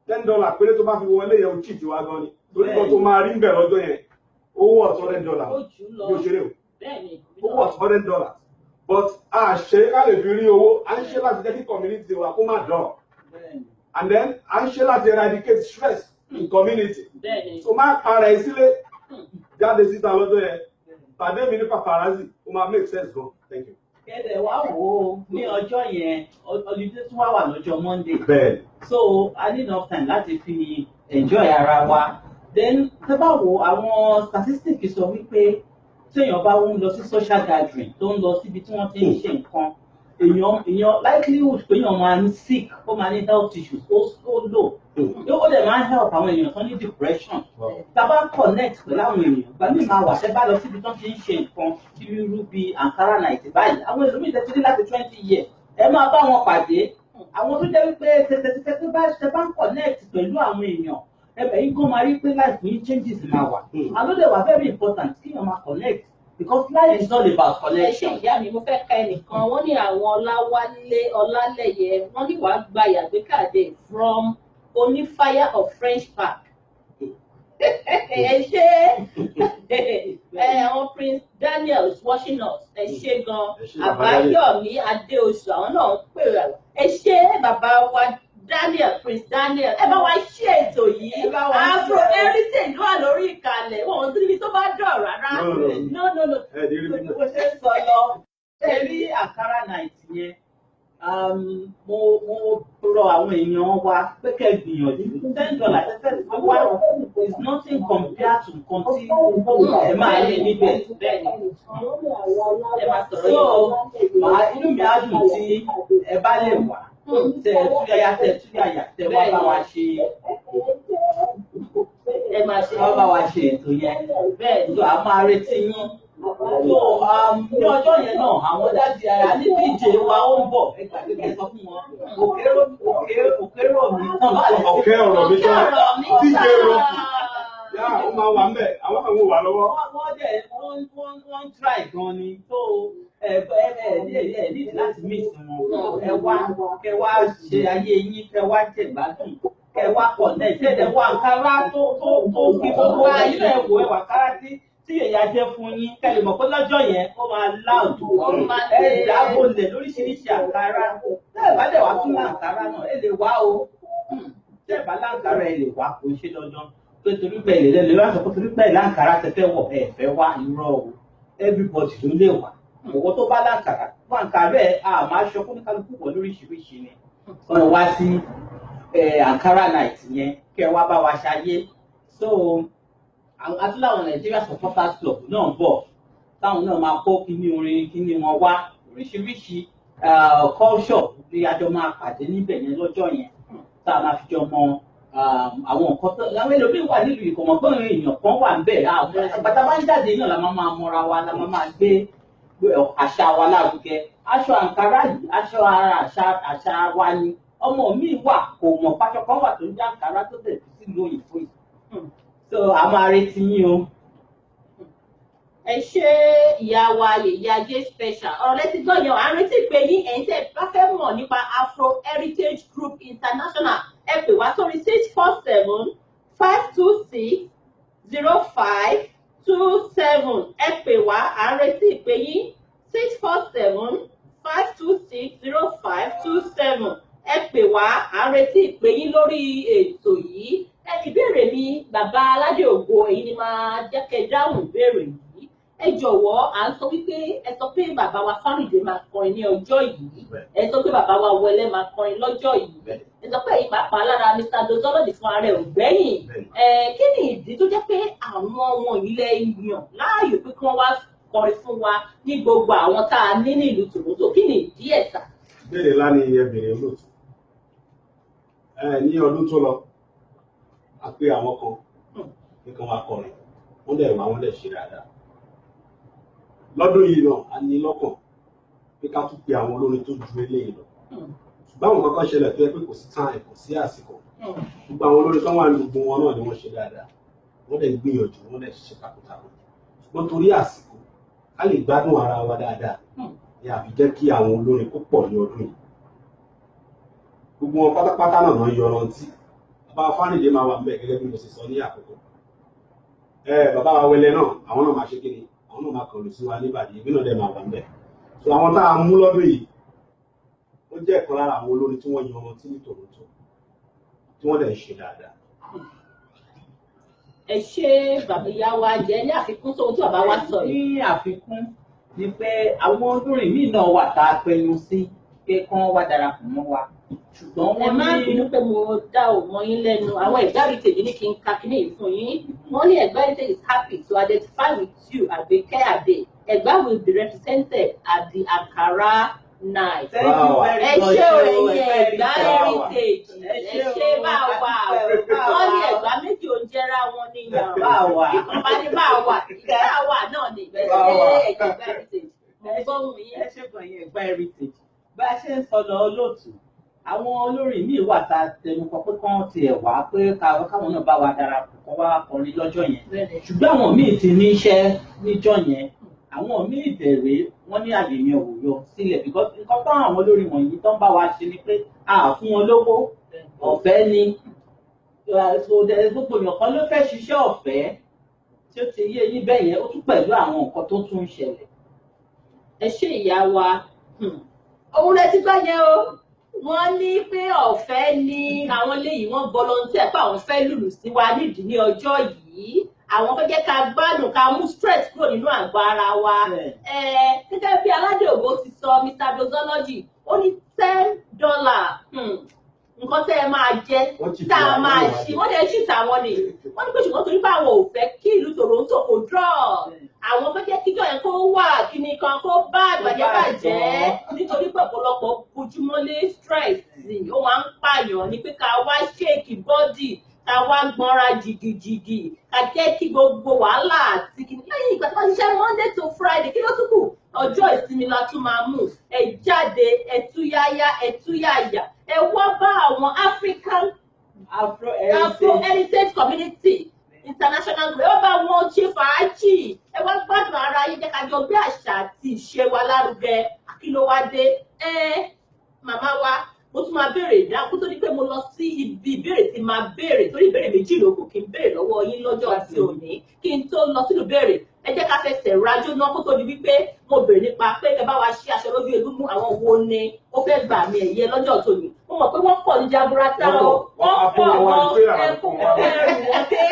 $10 péré tó bá fi wọlé yẹn ó cheat wa gan ni. Torí kan tó máa rí ń bẹ̀ lọ́jọ́ yẹn owó $100 yóò ṣeré o. Owó $100. But a ṣe ká lè fi rí owó à ń ṣe láti jẹ́ kí community wa kó má dọ̀. And then à ń ṣe láti eradicate stress in community. So máa para ẹ sílé jáde síta lọ́jọ́ yẹn pàdé mi ní paparazzi ó máa make sense gan. Thank you. Kẹ́dẹ̀ wá wò ó ní ọjọ́ yẹn holiday tún wá wà lọ́jọ́ Monday. Bẹ́ẹ̀. So I need enough time láti fi enjoy ara wa. Then tẹ́ bá wo àwọn statistics sọ wípé téèyàn bá ń lọ sí social gathering tó ń lọ síbi tí wọ́n ti ń ṣe nǹkan èèyàn likelihood pé èèyàn máa ní sick ó máa ní health issues ó lò ó dẹ̀ máa ń help àwọn èèyàn tó ní depression tá a bá connect pẹ̀lú àwọn èèyàn gbà mí máa wà tẹ́ bá lọ síbi tó ti ń ṣe nǹkan bí irú bí Ankara night báyìí àwọn èèyàn tẹ́ ti ní láti 20 years ẹ máa bá wọn pàdé àwọn tó jẹ́ wípé tẹ́tẹ́tẹ́ tó bá ń connect pẹ̀lú àwọn èèyàn ẹbẹ̀ yìí kó máa rí pé life ní changes máa wà and ó dẹ̀ wà very important kí èèyàn máa connect because life is not about connection. Ẹ̀ṣẹ̀ ìyá mi mo fẹ́ ka ẹnìkan wọ́n ní àwọn Ọláwálé Ọlálẹ́yẹ wọ́n ní wàá gba ìyàgbékàdé from Onífáyà of French Park. Ẹ ṣe àwọn Prince Daniel is watching us ẹ ṣe gan Àbáyọ̀mí Adéoṣù àwọn náà ń pè rà ẹ ṣe bàbá wa Daniel Prince Daniel ẹ bá wa ṣe ètò yìí Afro Heritage wà lórí ìkàlẹ̀ wọn ò síbi tó bá dọ̀ rárá no bó ṣe ń sọ lọ ṣe rí Ankara night yẹn mo rọ àwọn èèyàn wa pé kẹ́ gbìyànjú $10 $10 wá is nothing compared to nǹkan tí ẹ máa rí níbẹ̀ bẹ́ẹ̀ ni ẹ máa sọ̀rọ̀ yìí inú mi á dùn tí ẹ bá lè wá tẹ túyàyà tẹ wá bá wa ṣe ẹ máa ṣe wá bá wa ṣe ètò yẹn bẹ́ẹ̀ ni a máa retí yín so ní ọjọ́ yẹn náà àwọn dájú ara ní DJ wa ó ń bọ̀ ẹ gbàgbé sọ fún wọn òkèrò mi tán báyìí. Ọ̀kẹ́ ọ̀rọ̀ mi tán DJ ro yá ó máa wà ń bẹ̀ àwọn àwọn wà lọ́wọ́. wọ́n dẹ̀ wọ́n try gan ni tó nídìí láti miss wọn kẹ wá ṣe ayé yín kẹ wá jẹ gbádùn kẹ wá connect ẹ wá Ankara tó fi gbogbo ayé náà wò ẹ wà Ankara tí èyà jẹ fún yín kẹlẹ mọ̀ pé lọ́jọ́ yẹn ó máa láòdù ẹ dábòlẹ̀ lóríṣiríṣi Ankara tẹ ẹ bá dẹ̀ wá fún Ankara náà ẹ lè wá o tẹ ẹ bá láǹkárá ẹ lè wá kò ṣe dandan pé torí pé ẹ lè wá sọ pé torí pé ẹ láǹkárá tẹ fẹ́ wọ̀ ẹ fẹ́ wá irọ́ o everybody ló lè wá owó tó bá láǹkárá ẹ máa ṣọ fún kálukú wọ lóríṣiríṣi ni wọn wá sí Ankara night yẹn kẹ wá bá wa ṣayé so àtúláwọn Nigeria supporters club náà bọ̀ táwọn náà máa kó kíní orin kíní wọn wá oríṣiríṣi culture bí àjọ máa pàdé níbẹ̀ yẹn lọ́jọ́ yẹn tá a máa fi jọ mọ àwọn nǹkan tó àwọn ẹlòmíín wà nílùú ìkọ̀mọ̀gbọ́n èèyàn kan wà ń bẹ̀ àgbàtà bá ń jáde náà la máa mọra wa la máa gbé àṣà wa lárugẹ aṣọ Ankara yìí aṣọ ara àṣà wa ni ọmọ mi wà kò mọ̀ pàṣọ kan wà tó ń jẹ́ Ankara tó tẹ̀ sí ìlú òyìnbó yìí so a máa retí yín o. Ẹ ṣe ìyá wa Yèyé Ajé special ọ̀rọ̀ lẹ́tí gbọ́ yẹn à ń retí pé ní ẹ̀yin tẹ́ bá fẹ́ mọ̀ nípa Afro Heritage Group International ẹ pè wá sórí 647-526-0527 ẹ pè wá à ń retí pé yín 647-526-0527 ẹ pè wá à ń retí pé yín lórí ètò yìí ìbéèrè mi bàbá Aládé Ògo èyí ni máa jẹ́ kẹ́ dáhùn ìbéèrè yìí ẹ jọ̀wọ́ à ń sọ wípé ẹ sọ pé bàbá wa Fárídé máa kọrin ní ọjọ́ yìí ẹ sọ pé bàbá wa Wẹlẹ máa kọrin lọ́jọ́ yìí ẹ sọ pé èyí pàápàá lára Mr. Dozology fún ara ẹ̀ ògbẹ́yìn kí ni ìdí tó jẹ́ pé àwọn ọmọ ilẹ̀ yàn láàyò pé kí wọ́n wá kọrin fún wa ní gbogbo àwọn tá a ní nílùú Toronto kí ni ìdí ẹ̀ sà. Ìbéèrè ńlá ni ẹ béèrè olóòtú ní ọdún tó lọ a pé àwọn kan ní kan wá kọrin wọ́n dẹ̀ wá wọ́n dẹ̀ ṣe dáadáa lọ́dún yìí náà a ní lọ́kàn pé ká tún pe àwọn olórin tó ju eléyìí lọ ṣùgbọ́n àwọn kankan ṣẹlẹ̀ tó yẹ pé kò sí time kò sí àsìkò gbogbo àwọn olórin tó wà ní gbogbo wọn náà ni wọ́n ṣe dáadáa wọ́n dẹ̀ gbìyànjú wọ́n dẹ̀ ṣiṣẹ́ takuntakun ṣùgbọ́n torí àsìkò ká lè gbádùn ara wa dáadáa ni àfi jẹ́ kí àwọn olórin kó pọ̀ ní ọdún yìí gbogbo wọn pátápátá náà máa ń yọrantí bàbá Fárídé máa wà ń bẹ̀ gẹ́gẹ́ bí mo ṣe sọ ní àkókò bàbá wa Wẹlẹ náà àwọn náà máa ṣe kéde àwọn náà máa kọ̀lù sí wa níbàdí ìbí náà dẹ̀ máa wà ń bẹ̀ so àwọn tá a mú lọ́dún yìí ó jẹ́ ẹ̀kan lára àwọn olórin tí wọ́n yọrantí ní Toronto tí wọ́n dẹ̀ ń ṣe dáadáa ẹ ṣe bàbá ìyá wa jẹ́ ní àfikún sóhun tí bàbá wa sọ yìí. ní àfikún ni pé àwọn olórin míì náà wà tá a pẹnu sí pé kán wá darapọ̀ mọ́ wa ṣùgbọ́n ẹ wọ́n má bínú pé mo dá òmọ yín lẹ́nu àwọn Ẹ̀gbá Heritage ní kí n ka kíní yìí fún yín wọ́n ní Ẹ̀gbá Heritage is happy to identify with you Àgbékẹ́ Adé Ẹ̀gbá will be represented at the Ankara night. Thank you very ẹ much. ṣé o ẹ̀yin Ẹ̀gbá Heritage ẹ ṣé bá wà wọ́n ní Ẹ̀gbá méjì ò ń jẹ́ra wọn níyàn ìkànnì ní bá wà ìkànnì wà náà ní ìgbésẹ̀ Ẹ̀gbá Heritage mo gbọ́ wù yín. ẹ ṣe gan yẹn Ẹ̀gbá Heritage bá a ṣe ń sọ lọ olóòtú àwọn olórin míì wà tá a tẹnu kọ pé kán tiẹ̀ wá pé káwọn náà bá wa darapọ̀ kán wá kọrin lọ́jọ́ yẹn ṣùgbọ́n àwọn míì ti ní iṣẹ́ níjọ́ yẹn àwọn míì bẹ̀rẹ̀ wọ́n ní àyè yẹn ò yọ sílẹ̀ because nǹkan tán àwọn olórin wọ̀nyí tó ń bá wa ṣe ni pé a fún wọn lówó ọ̀fẹ́ ni gbogbo èèyàn kan ló fẹ́ ṣiṣẹ́ ọ̀fẹ́ tí ó ti yé yín bẹ́ẹ̀ yẹn ó tún pẹ̀lú àwọn nǹkan tó tún ń ṣẹlẹ̀. ẹ ṣé ìyá wa òun lẹ ti gbọ́ yẹn o wọ́n ní pé ọ̀fẹ́ ni àwọn eléyìí wọ́n volunteer pé àwọn fẹ́ lùlù sí wa nídìí ní ọjọ́ yìí àwọn fẹ́ jẹ́ ká gbádùn ká mú stress kúrò nínú àgọ́ ara wa gẹ́gẹ́ bí Aládé Ògo ti sọ Mr. Dozology ó ní $10 nǹkan tẹ́ ẹ máa jẹ tá a máa ṣí wọ́n lè ṣì tàwọn ni wọ́n ní pé ṣùgbọ́n torí pé àwọn ò fẹ́ kí ìlú Toronto kò draw àwọn fẹ́ jẹ́ kíjọ́ yẹn kó wà kíní kan kó bá àgbàjẹ́ nítorí pé ọ̀pọ̀lọpọ̀ ojúmọ́lé stress ó máa ń pààyàn ní pé ká wá ṣéèkì bọ́dì ká wá gbọ́nra jìgìjìgì ká jẹ́ kí gbogbo wàhálà àti kí lẹ́yìn ìgbà tí wọ́n ṣiṣẹ́ Monday to Friday kí ló tún kù ọjọ́ ìsinmi la tún máa mú ẹ jáde ẹ túyáyá ẹ túyáyá ẹ wá bá àwọn Afro Heritage Community International group ẹ wá bá wọn ṣe fàájì ẹ wá gbádùn ara yín jẹ́ ká jọ gbé àṣà àti ìṣe wa lárugẹ kí ló wá dé màmá wa mo tún máa béèrè ìdáhùn kó tó di pé mo lọ sí ibi ìbéèrè tí máa béèrè torí ìbéèrè méjì ló kù kí n béèrè lọ́wọ́ yín lọ́jọ́ àti òní kí n tó lọ sínú béèrè ẹ jẹ́ ká fẹsẹ̀ rájò náà kó tó di wípé mo béèrè nípa pé ẹ bá wa ṣe aṣọ lójú egúngún àwọn wo ni ó fẹ́ gbà mí ẹ̀yẹ lọ́jọ́ tòní mo mọ̀ pé wọ́n pọ̀ ní jaburata o wọ́n pọ̀ wọn ẹkún ẹrù wọn dé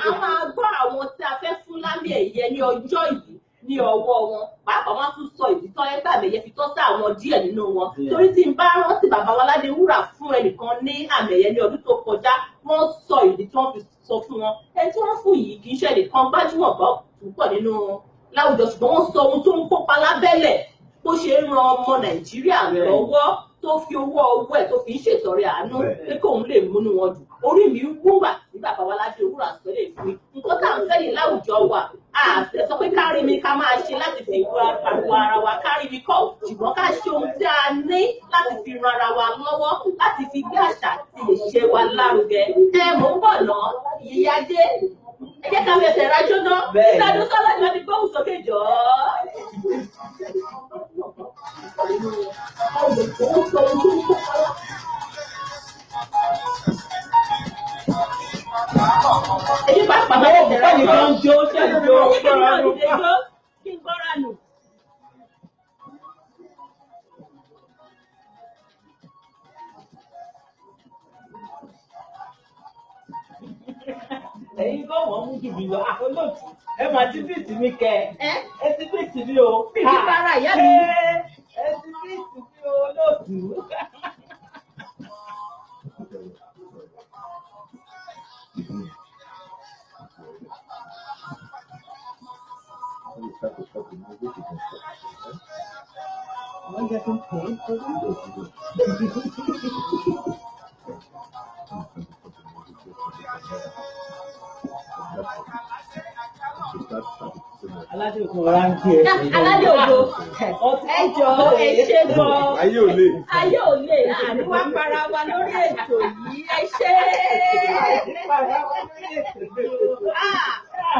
a máa gbọ́ àwọn tí a fẹ́ fún lámì ẹ̀yẹ ní ọjọ́ yìí ní ọwọ́ wọn pàápàá wọn tún sọ ìdí tọ́ ẹgbẹ́ àmẹ̀yẹ fi tọ́ sí àwọn díẹ̀ nínú wọn torí tí n bá rántí bàbá wa Ládéwúrà fún ẹnìkan ní àmẹ̀yẹ ní ọdún tó kọjá wọ́n sọ ìdí tí wọ́n fi sọ fún wọn ẹni tí wọ́n fún yìí kì í ṣe ẹnìkan gbajúmọ̀ gbọ́ púpọ̀ nínú láwùjọ ṣùgbọ́n wọ́n sọ ohun tó ń kópa lábẹ́lẹ̀ bó ṣe ń ran ọmọ Nàìjíríà lọ́wọ́ tó fi owó ẹ̀ tó fi ń ṣètọrẹ àánú pé kóun lè múnú wọn dùn orí mi wúwà ní bàbá wa Ládéwúrà sọ lè fún mi nǹkan tá à ń fẹ́yìn láwùjọ wa àṣẹ sọ pé kárí mi ká máa ṣe láti fi pariwo ara wa kárí mi kọ́ ṣùgbọ́n ká ṣe ohun tí a ní láti fi ran ara wa lọ́wọ́ láti fi gbé àṣà àti ìṣe wa lárugẹ mò ń bọ̀ ná ìyá dé ẹ jẹ́ ká fẹsẹ̀ rájọ́ náà ìsàdó sọ́lá ìjọ ni gbóhùn sókè jọ. Èyí pàápàá máa ń tẹ̀lé nìkan jó ṣẹ́jọ́ gbọ́ra nù. Kí n gbọ́ra nù. Ẹ̀yin kọ́ wọ́n mú jù mí lọ, olóòtú, ẹ máa ti bíìtì mi kẹ. Ẹ ti bíìtì mi o. Bíìtì bára ìyá mi. Ẹ ti bíìtì mi o, olóòtú. Why getting paid for this? Aládé Ògo rántí ẹ. Aládé Ògo ẹ jọ̀ọ́ ẹ ṣé gan. Ayé ò lè. Ayé ò lè àríwá para wa lórí ètò yìí ẹ ṣé.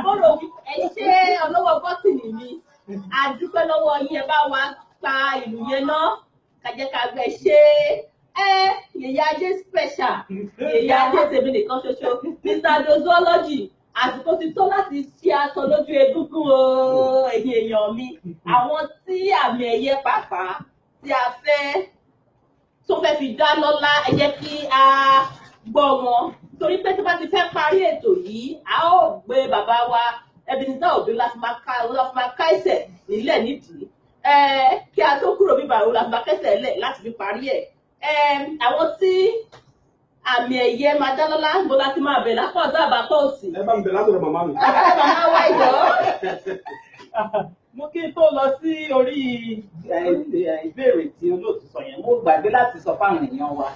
Mo rò ẹ ṣé ọlọ́wọ́ bọ́tìnì mi. A dúpẹ́ lọ́wọ́ yín ẹ bá wa pa ìlú yẹn náà. Kàjẹ́ká gbẹ ṣé. Yèyé Ajé special. Yèyé Ajé tèmi nìkan ṣoṣo. Mr. Dozology. Àsìkò ti tó láti ṣe aṣọ lójú egúngún o ẹ̀yin èèyàn mi àwọn tí àmì ẹ̀yẹ pàápàá tí a fẹ́ tó fẹ́ fi dá lọ́lá ẹ jẹ́ kí a gbọ́ wọn torí pé tó bá ti fẹ́ parí ètò yìí a ó gbé bàbá wa Ebenezer Obey láti máa ká ẹsẹ̀ nílẹ̀ nídìí kí a tó kúrò bíbá òun láti máa kẹsẹ̀ lẹ̀ láti fi parí ẹ̀ àwọn tí àmì ẹ̀yẹ máa dá lọ́lá ń bọ́ láti máa bẹ̀ lápá ọ̀dọ́ àbápọ̀ òsì. ẹ bá mi bẹ̀ látọ̀dọ̀ màmá mi. Màmá wa ìjọ. Mo kí n tó lọ sí orí ìbéèrè tí olóòtú sọ yẹn, mo gbàgbé láti sọ fáwọn èèyàn wa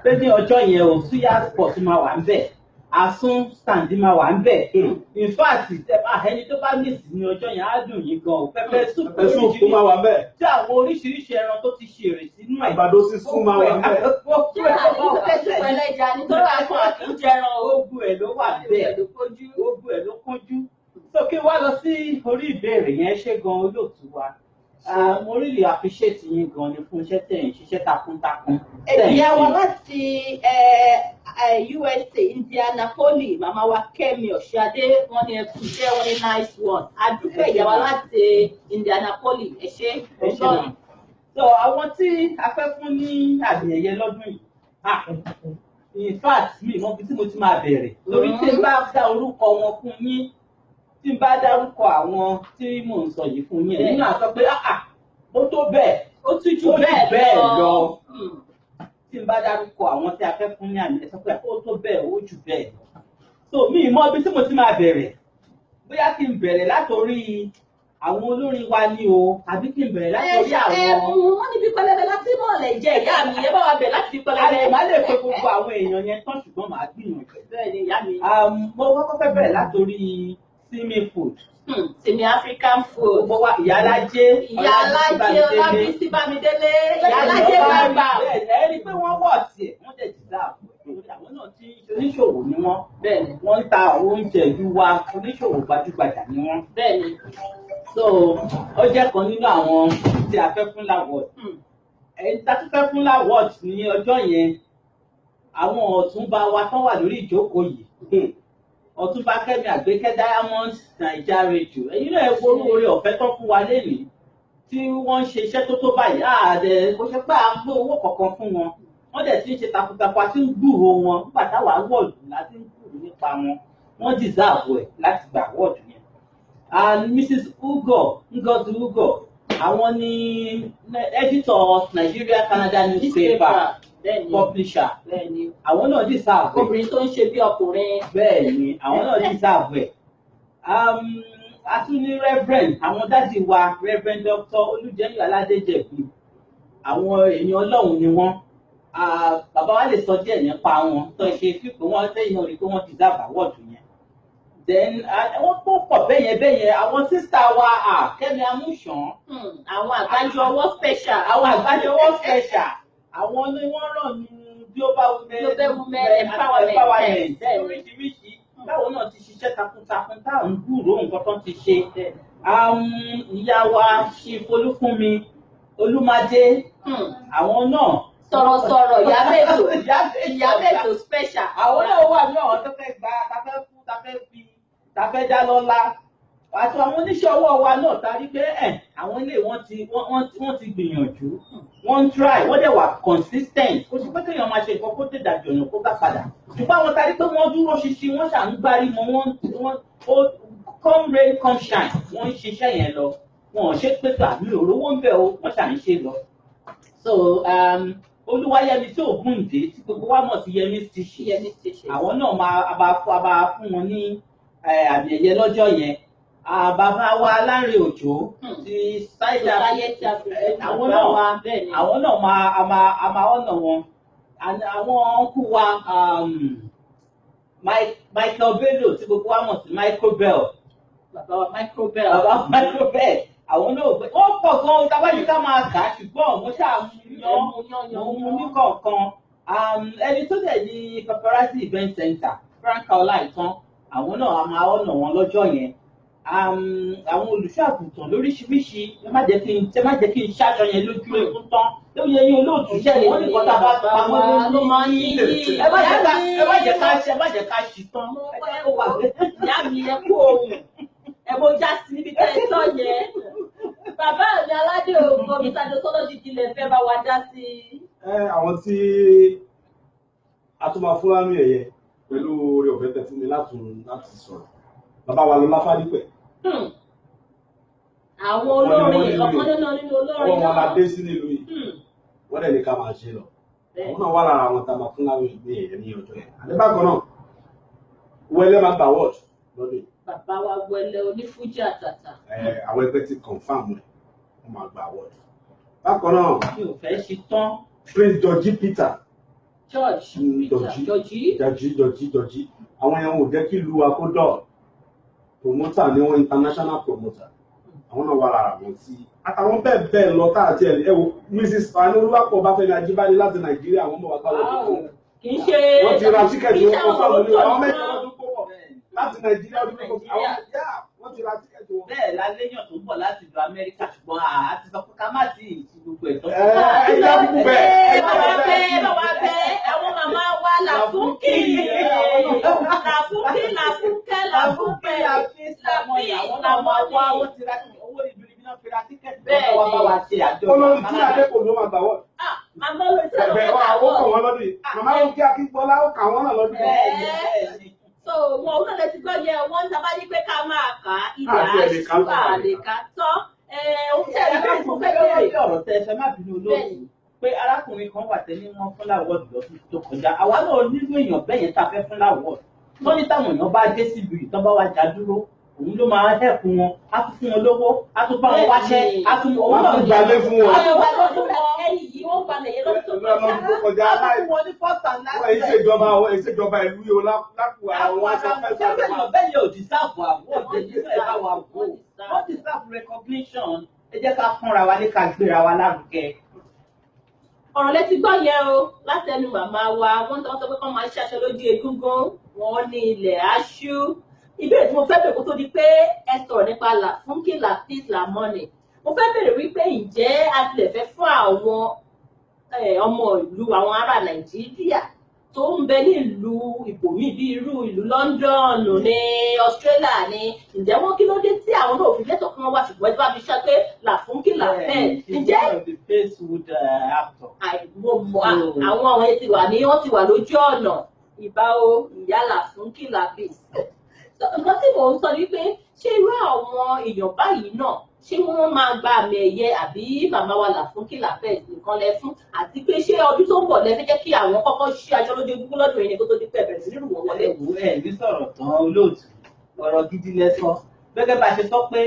pé ní ọjọ́ yẹn o Suya Sport máa wà ń bẹ̀, Asun stand máa wà ń bẹ̀. In fact ẹni tó bá miss ní ọjọ́ yẹn á dùn yín gan o, pẹpẹ soup tó máa wà ń bẹ̀. tí àwọn oríṣiríṣi ẹran tó ti ṣe èrè sínú ẹ̀. Àgbàdo sísun máa wà ń bẹ̀. Ogun ẹ̀ ló wà bẹ́ẹ̀, ogun ẹ̀ ló kúnjú. So kí wá lọ sí orí ìbéèrè yẹn ṣé gan olóòtú wa. Mo really appreciate yín gan ni fún iṣẹ́ tẹ̀ ń ṣiṣẹ́ takuntakun. Ìyá wa láti USA Indianapolis, màmá wa Kẹ́mi Ọ̀ṣadé, wọ́n ní ẹkú iṣẹ́, wọ́n ní nice one. Adúpẹ́ ìyá wa láti Indianapolis, ẹ ṣé. So àwọn tí a fẹ́ fún ní àmì ẹ̀yẹ lọ́dún yìí, in fact mi mọ bí tí mo ti máa bẹ̀rẹ̀ lórí tí n bá dá orúkọ wọn fún yín, tí n bá dárúkọ àwọn tí mò ń sọ yìí fún yín, ẹ̀yin náà sọ pé ó tó bẹ́ẹ̀, ó tún jù bẹ́ẹ̀ lọ. Tí n bá dárúkọ àwọn tí a fẹ́ fún ní àmì ẹ̀ sọ pé ó tó bẹ́ẹ̀, ó jù bẹ́ẹ̀ lọ. So mi mọ bí tí mo ti máa bẹ̀rẹ̀, bóyá kí n bẹ̀rẹ̀ látòrí àwọn olórin wa ni o, àbí kí n bẹ̀rẹ̀ látòrí àwọn. Wọ́n ní bí pẹlẹbẹ láti mọ̀ọ́lẹ̀ jẹ́ ìyá mi, ẹ bá wa bẹ̀ láti fi pẹlẹbẹ. Má lè pe gbogbo àwọn èèyàn yẹn tán ṣùgbọ́n màá gbìyànjú. Bẹ́ẹ̀ ni ìyá mi. Mo kọ́kọ́ fẹ́ bẹ̀rẹ̀ látòrí Simi Food. Simi African food. Gbogbo wa Ìyálájé Ọlábísí Bámidélé, Ìyálájé Bàbá. Ẹ rí i pé wọ́n wọ̀ tiẹ̀, wọ́n dẹ̀ ti dá àwọn náà tí oníṣòwò ni wọ́n. Bẹ́ẹ̀ni, wọ́n ń ta àwọn oúnjẹ ìlú wa, oníṣòwò gbajúgbajà ni wọ́n. Bẹ́ẹ̀ni. So ó jẹ́ kan nínú àwọn tí a fẹ́ fún láwọ̀d. Ẹni tí a tún fẹ́ fún láwọ̀d ní ọjọ́ yẹn, àwọn ọ̀túnba wa tán wà lórí ìjókòó yìí. Ọ̀túnba Kẹ́mi Àgbékẹ́ Diamond Naija Radio. Ẹ̀yin náà ẹ gbóró oore ọ̀fẹ́ tán fún wa lénìí tí wọ́n ń ṣe iṣẹ́ tó tó báyìí. Kò ṣe pé à ń gbé owó kankan fún wọn. Wọ́n dẹ̀ ti ń ṣe takuntakun àti ń gbúròó wọn. Nígbà táwa wọ̀lú láti ń gbúròó nípa wọn. Wọ́n deserve ẹ̀ láti gba award yẹn. And Mrs. Ngozi Ugo, àwọn ni editor Nigeria Canada newspaper publisher. Bẹ́ẹ̀ni. Àwọn náà deserve ẹ̀. Obìnrin tó ń ṣe bí ọkùnrin. Bẹ́ẹ̀ni, àwọn náà deserve ẹ̀. A tún ní Reverend, àwọn dádì wa Reverend Dr. Olújẹ́yìn Aládéjẹ̀bí. Àwọn èèyàn Ọlọ́run ni wọ́n. Bàbá wa lè sọ díẹ̀ nípa wọn tó ṣe fífi wọn sẹ́yìn náà rí pé wọ́n deserve award yẹn. Then wọ́n tó pọ̀ bẹ́yẹn àwọn sísá wa Kẹ́mi Amúṣàn. Àwọn àgbájọ ọwọ́ special. Àwọn ni wọ́n ràn ní Global Women Empowerment. Oríṣiríṣi. Báwo náà ti ṣiṣẹ́ takuntakun táwọn ń gbúròó nǹkan tó ti ṣe. Ìyá wa ṣe Folúfúnmi Olúmádé. Àwọn náà. Sọ̀rọ̀sọ̀rọ̀ Ìyábẹ̀tò special. Àwọn náà wà ní àwọn tó fẹ́ gba tafẹ́ dá lọ́lá. Àti àwọn oníṣẹ́ ọwọ́ wa náà tarí pé àwọn ilé wọ́n ti gbìyànjú, wọ́n ń try, wọ́n dẹ̀ wà consistent. Kò sí pé kéèyàn máa ṣe nǹkan kó tẹ̀ dàjọ̀ yàn kó bá padà. Ṣùgbọ́n àwọn tarí pé wọ́n dúró ṣinṣin, wọ́n ṣà ń gbárí mọ́, come rain come shine, wọ́n ń ṣiṣẹ́ yẹn lọ. Wọn ò ṣe pé àmì òróró ń bẹ̀ o, wọ́n ṣà ń ṣe lọ. So Olúwayẹmí tí Ògúndé tí gbogbo wa mọ̀ sí Yẹmí Station. Àwọn náà máa fún wọn ní àmì ẹ̀yẹ lọ́jọ́ yẹn. Bàbá wa Láńrè Òjó ti ṣáìdà àwọn náà máa ọ̀nà wọn. Àwọn ọ̀nkú wa Michael Bello tí gbogbo wa mọ̀ sí Michael Bell. Bàbá Michael Bell. Àwọn náà wọ́n pọ̀ gan-an tábàjì ká máa kà á ṣùgbọ́n mo ṣàmúyán mo ní kọ̀ọ̀kan. Ẹni tó dẹ̀ ní Paparazzi Event Center Franka Ọláìtàn, àwọn náà a máa ọ̀nà wọn lọ́jọ́ yẹn. Àwọn olùṣọ́ àgùntàn lóríṣiríṣi ẹ má jẹ́ kí n ṣáṣọ yẹn lójú ẹkún tán ló yẹ yín olóòtú ṣẹlẹ̀ wọ́n ní kọ́ta bá pamọ́ ló máa ń yí. Ẹ má jẹ́ ká ṣì tán. Ìyá mi ẹ kú ohun ẹ bó já sí níbi tẹ́ ẹ sọ yẹn. Bàbá mi Aládé Ògo Mr. Dosology kí lè fẹ́ bá wa dá sí. Àwọn tí a tún máa fún lámì ẹ̀yẹ pẹ̀lú oore ọ̀fẹ́ tẹ́ fún mi láti sọ̀rọ̀ bàbá wa Lọlá Fádípẹ̀. Àwọn olórin ọ̀kan nínú olórin náà wọ́n la dé sí nílùú yìí wọ́n dẹ̀ ní ká máa ṣe lọ àwọn náà wà lára àwọn tá a máa fún lámì ẹ̀yẹ ní ọjọ́ yẹn àdébàkan náà Wẹlé máa gbà wọ́ọ̀d lọ́dún. Bàbá wa Wẹlé onífújì àtàtà. Àwọn ẹgbẹ́ ti confam ẹ̀ wọ́n máa gbà wọ́ọ̀d. Bákan náà mi ò fẹ́ ṣe tán. Prince George Peter. George àwọn yẹn ò jẹ́ kí ìlú wa kó dọ̀ promoter ni wọ́n international promoter àwọn náà wà lára wọn tí àtàwọn bẹ́ẹ̀ lọ káàtì ẹ̀ wò Mrs. Fani Olúwapọ̀ Ọbáfẹ́mi Ajíbádé láti Nàìjíríà àwọn ọmọ wa gbà lọ́dún kì í ṣe wọ́n ti ra tíkẹ́ẹ̀tì wọn fún àwọn olóyè àwọn mẹ́jọ lọ́dún pọ̀ láti Nàìjíríà ọdún pọ̀ wọ́n ti ra tíkẹ́ẹ̀tì wọn. Bẹ́ẹ̀ la léyàn tó ń bọ̀ láti ìlú Amẹ́ríkà ṣùgbọ́n a ti sọ pé ká má sí ìtì gbogbo ẹ̀tọ́. Ẹja kúkú bẹ́ẹ̀. Bàbá bẹ́ẹ̀ àwọn màmá wa làfúnkì àwọn náà máa wá wọ́n ti ra owó ìbílíbí náà fi ra tíkẹ́ẹ̀tì bẹ́ẹ̀ wọ́n bá wa ṣe àjọ. Olórí tí Adépò ló máa gbà wọ́n. Màmá olórí tí Adépò Ẹ̀bẹ̀ wa ó kàn wọ́n lọ́dún yìí. Màmá ó kí Akíngbọ́lá ó kà wọ́n náà lọ́dún yìí. So wọn ò náà lè ti gbọ́ yẹ wọ́n ń sábà ní pé ká máa kà á ilẹ̀ àlèkà tán ohun tí ẹ̀rí bẹ́ẹ̀ mo fẹ́ bẹ̀rẹ̀. Ọ̀rọ̀ tẹ fẹ́ má bínú olóòtú pé arákùnrin kan wà tẹ́lẹ̀ wọn fún láwọ́ọ̀dù lọ́dún tó kọjá àwa náà nínú èèyàn bẹ́ẹ̀ yẹn tá a fẹ́ fún láwọ́ọ̀dù wọ́n ní táwọn èèyàn bá dé síbi ìtàn bá wa já dúró òun ló máa hẹ́ẹ̀kù wọn á tún fún wọn lówó á tún bá wọn wáṣẹ́ á tún òun náà gbalé fún wọn. ẹni yìí wọ́n gbalẹ̀ yẹn lọ́dún tó kọjá. á tún wọn ní fọ́tà láti ìṣèjọba ìlú yìí lápò àwọn aṣọ bẹ́ẹ̀ yóò di sáàbù àbúrò òjèjì náà bá wà wò wọ́n ti sáàbù recognition ẹ jẹ́ ká pọ́nra wa ní ká gbéra wa lárugẹ. Ọ̀rọ̀ lẹ́tí gbọ́ yẹn o látẹnu màmá wa wọ́n sọ pé kọ́ máa ń ṣaṣọ lójú egúngún wọn ní ilẹ̀ aṣú. Ìbéèrè tí mo fẹ́ bèrè kó tó di pé ẹ sọ̀rọ̀ nípa Làfúnkì Lateef Lamoni. Mo fẹ́ bèrè wípé ǹjẹ́ a tilẹ̀ fẹ́ fún àwọn ọmọ ìlú àwọn ará Nàìjíríà tó ń bẹ ní ìlú ibòmíì bí irú ìlú London ní Australia ní ǹjẹ́ wọ́n kí ló dé tí àwọn náà fi lẹ́tọ̀ọ́ kí wọ́n wá ṣùgbọ́n ẹjọ́ àbí ṣáké Làfúnkì Lateef ǹjẹ́ àwọn yẹn ti wà ní wọ́n ti wà lójú ọ̀nà ìbá o ìyá Làfúnkì Lateef. Nǹkan tí mò ń sọ ni pé ṣé irú àwọn èèyàn báyìí náà ṣé wọ́n máa gba àmì ẹ̀yẹ àbí màmá wa Làfúnkì Lateef nìkan lẹ fún àti pé ṣé ọdún tó ń bọ̀ lẹ fẹ́ jẹ́ kí àwọn kọ́kọ́ ṣí aṣọ lójú egúngún lọ́dún yẹn kó tó di pẹ́ bẹ̀rẹ̀ sí nínú wọn wọlé. Ní sọ̀rọ̀ tán olóòtú ọ̀rọ̀ gidi lẹ́sọ gẹ́gẹ́ bá a ṣe sọ pé